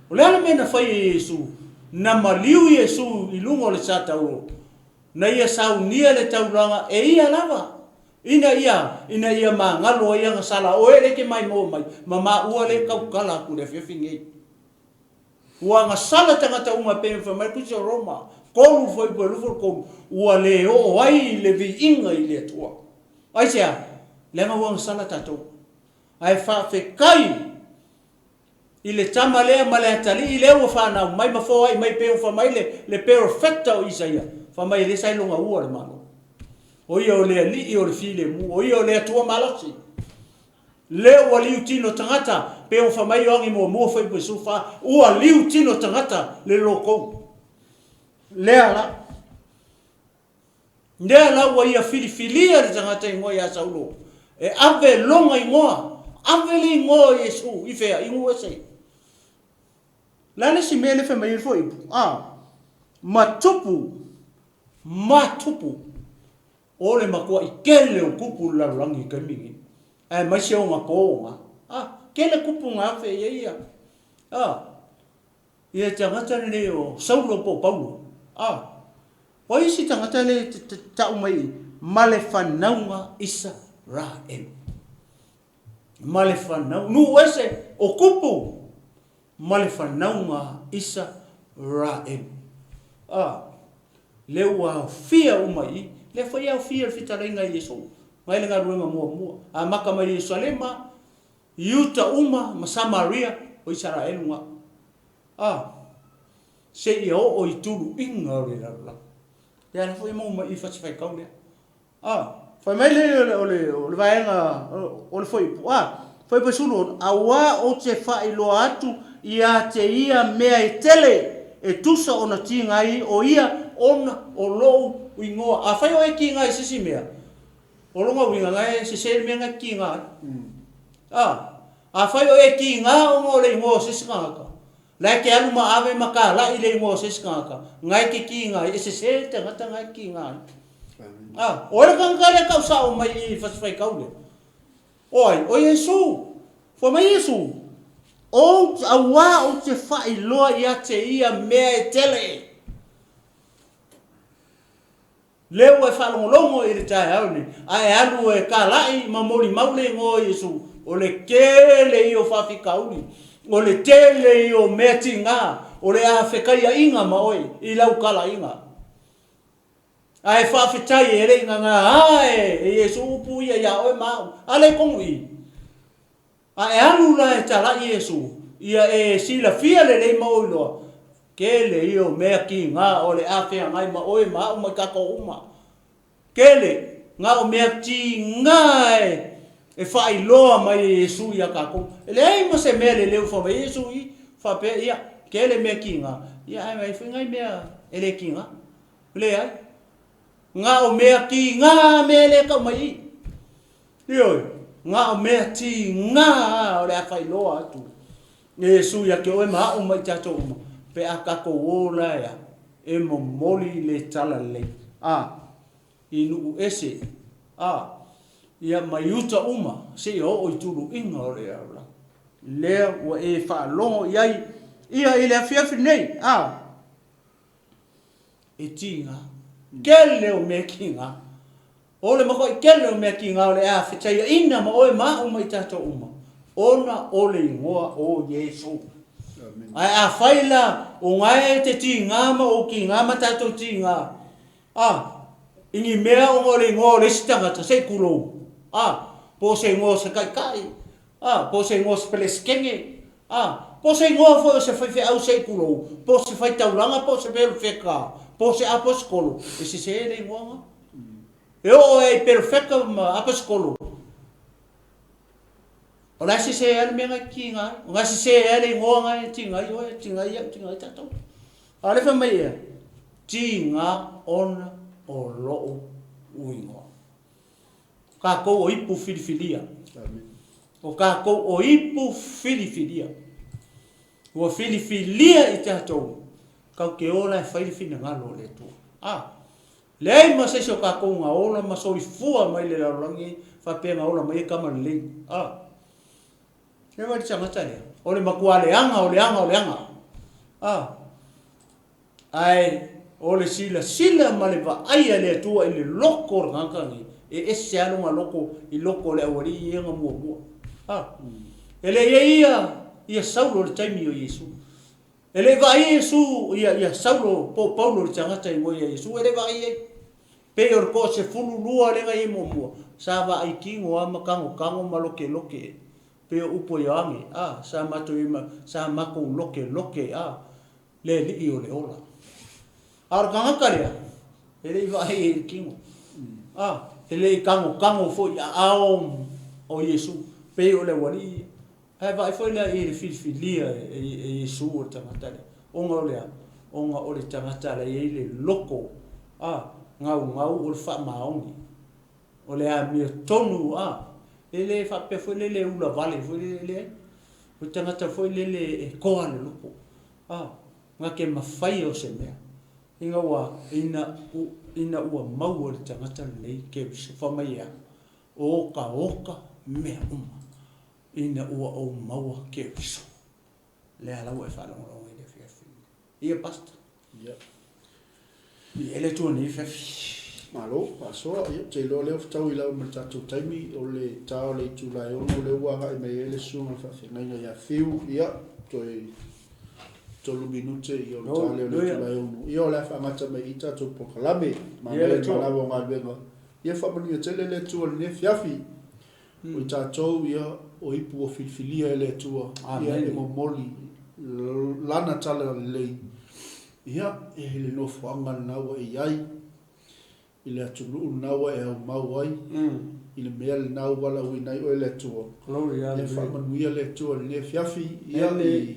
Ole ala mena foi Yesu. Na maliu Yesu ilungo le sata o. Na ia saunia le taulanga e ia lava. Ina ia mangalo ia ngasala o ele ke mai mo mai. Mama ua le kaukala ku le fefingi. Ua ngasala tangata uma pe fa mai ku Roma. Kolu foi pelu for ko ua le o ai le vi inga i le tua. Ai sia, le nga ua ngasala tato. Ai fa fe kai. Ile tama le male atali ile o fa na mai mafo ai mai pe fa mai le perfecta o Isaia. Fa mai le sai longa ua le malo. O ia o le li o le file mu, o ia o le atua malasi. Le ua liu tino tangata, pe o fa mai ongi mo foi po sufa, ua liu tino tangata le loko. Le ala. Le ala ua ia filifilia le tangata ingoa ia saulo. E ave longa ingoa, ave li ingoa Yesu, ifea ingoa sei. Lale si mele fe mai foi. Matupu. Ole makua i kele o kupu la rangi kamingi. Mai se o ngapo nga. Kele kupu nga fe ia. Ia tangata ne o Saulo po Paulo. O isi tangata le tau mai malefanau Israel. Malefanau. Nu ese o kupu malefanau Israel. Lewa fia umai. Le foi au fia fitarenga Yesu. Mai le ngaruenga mua. A maka mai Yerusalema, Yuta uma ma Samaria o Israel nga. Se ia o itulu inga le la. Ya le foi mo mai fai kau le. Foi mai le vaenga o le foi. Foi pe sulu awa o te fai lo atu ia te ia mea e tele e tusa ona tingai o ia ona o lou wingoa a fai o e ki ngai sisi mea o longa winga ngai sisi mea ngai ki ngai a fai o e ki ngai o ngo le ngo sisi kanga la ke alu ma ave maka la ile ngo sisi kanga ngai ki ngai sisi te ngata ngai ki ngai o le kanga le kau sa o mai I fai kau le o Yesu fo mai Yesu o awa o te fai loa ia te ia mea e tele leo e falongo I le tai auni ai alu e kalai mamoli maule ngo Yesu o le kele I o fafikauli o le tele I o metinga o le afekaia inga maoi I lau kala inga ai fafitai ere inga ai Yesu pu ia o mau ale kongui ai alu la e tala Yesu ia e sila fia le mau loa kele io mea ki ngā o le awhea ngai ma oe ma o mai kako uma kele ngā o mea ti ngai e whai loa mai Yesu ia kako le ai ma se mea le leu wha mai Yesu i wha pe ia kele mea ki ngā ia ai mai whingai mea ele ki ngā le ai ngā o mea ki ngā mea le kau mai i ioi ngā o mea ti ngā o le a whai loa atu Yesu ia ke oe ma o mai tato uma pe a kako ola ya e mo moli le tala le inu ese ia mai uta uma se o i tulu inga o le ala le wa e fa longo iai ia ile afiafi nei e tinga kele o me kinga ole mako i kele o me kinga o le a fitai ina ma oe ma o mai tato uma ona ole ingoa o Yesu ai a faila o ngai te tinga ma o ki ngama tato tinga ingi mea o ngore ngore stanga ta se kulo po se ngo se kai kai po se ngo se peleskenge po se ngo fo se fai au se kulo po se fai tauranga po se perfeka po se aposkolo e se le ngo e o e perfeka ma aposkolo Ola si se ale me ki nga, nga si se ale ngo nga tinga yo tinga tato. Ale fa mai tinga on o lo uingo. Ka ko o ipu filifilia. Amen. O ka ko o ipu filifilia. O filifilia i tato. Ka ke ola fa filifina nga lo le tu. Le ma se so ka ko nga ola ma so i fua mai le langi fa pe nga ola mai ka ma le. Ke wadi tanga tale. Ole makua leanga. Ai ole sila malewa ai le tua ile loko rangangi. E se alunga loko I loko le awari I nga mua. Ele ia Saulo le taimi o Yesu. Ele vai Yesu ia Saulo po Paulo le tanga tai mo Yesu ele vai pe or ko se fulu lua le ngai mua. Sa va ai kingo ama kango maloke. Pe upo yangi sa mato sa mako loke le li o le ola ar kanga karea ele vai kingo ele kango foi o Yesu pe o le wali vai foi la ele filia e Yesu o tamatale onga o le tamatale ele loko ngau o fa maongi o le a mi tonu ele fa pe foi le ula vale foi le o tangata foi le e koa le lupo nga ke mafai o se mea inga wa ina ua mau o le tangata le ke se fa mai oka mea ina ua o mau ke so le ala wa fa lo le fiafi ia pasta ele tu ni fa Malo, asoa, ia, te loa leo whatau I lau ma tātou taimi o le tāo le tūlai ono le uaha I mei ele sunga whawhengaina ia whiu, ia, toi tolu minute I o le tāo leo le tūlai ono. Ia o le whangata mei I tātou pokalame, ma mele manawa ngā luenga. Ia whamani a tele le tua le whiafi, o I tātou ia o ipu o filfilia le tua, ia e mo moli, lana tala lei. Ia, e hele no whaanga nawa I ai, I le atulu nawa e au mau ai I le mea le nau wala ui nai o e le atua le whamanuia le atua le fiafi ia le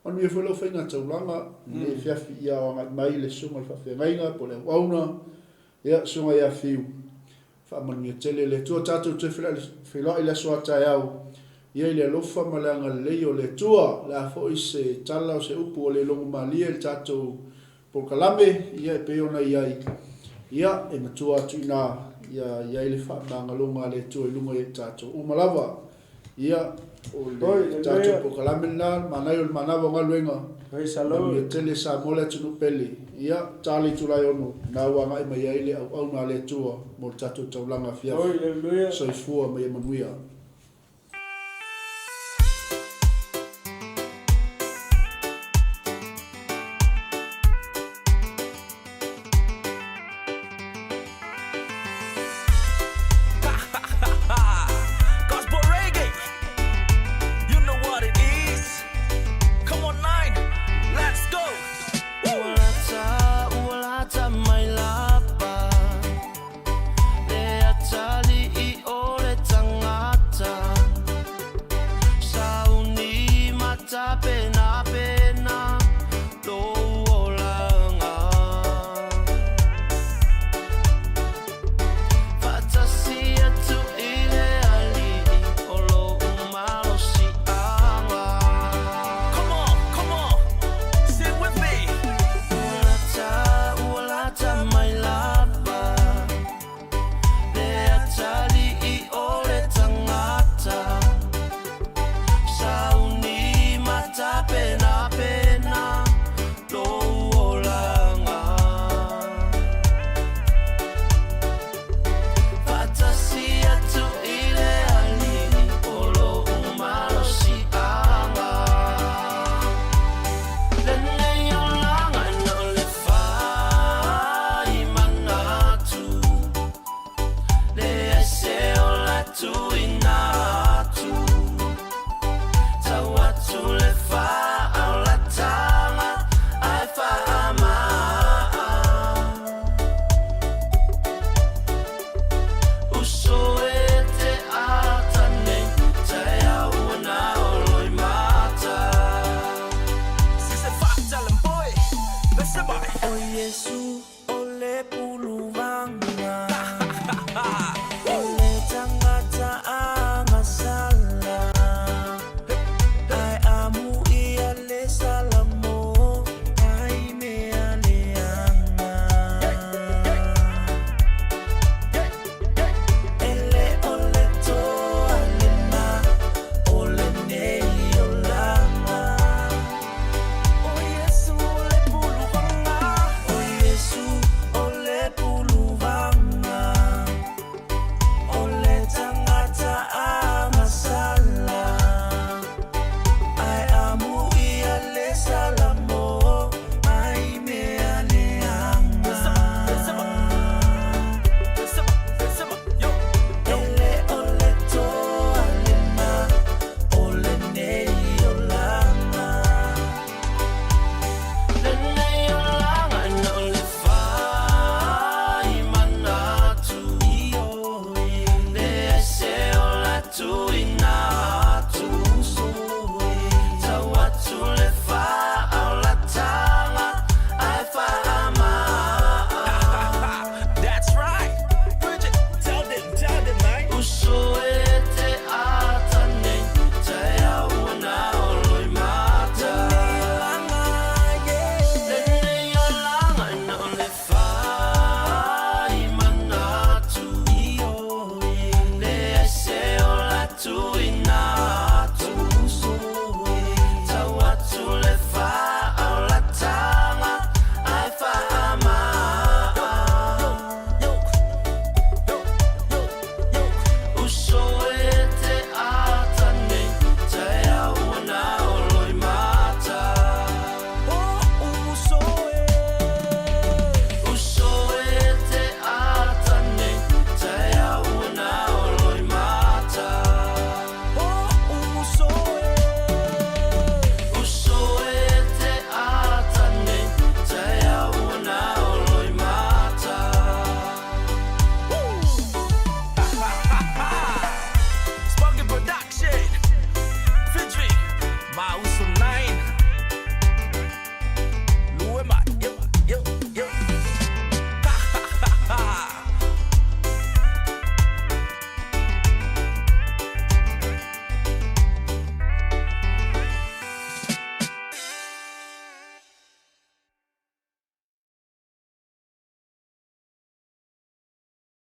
anu e whalau whainga taulanga le fiafi ia o ngai mai le sunga le whawhengainga po le wauna ia sunga ia fiu whamanuia tele le atua tātou te whelai le soa tai au ia I le alofa malanga lei o le atua le afo I se tala o se upu o le longu malia le tātou po kalame ia e peona iai Ia e matua atu ina ia le whamangalonga le tua ilunga e tātou umalawa. Ia o le tātou pokalamena manai o le manawa ngaluenga. Ia tele sa mole atu nupele. Ia tāli tulai ono na wanga I mai aile au na le tua mo le tātou taulanga fiafu. Soifua mai manuia. O Yesu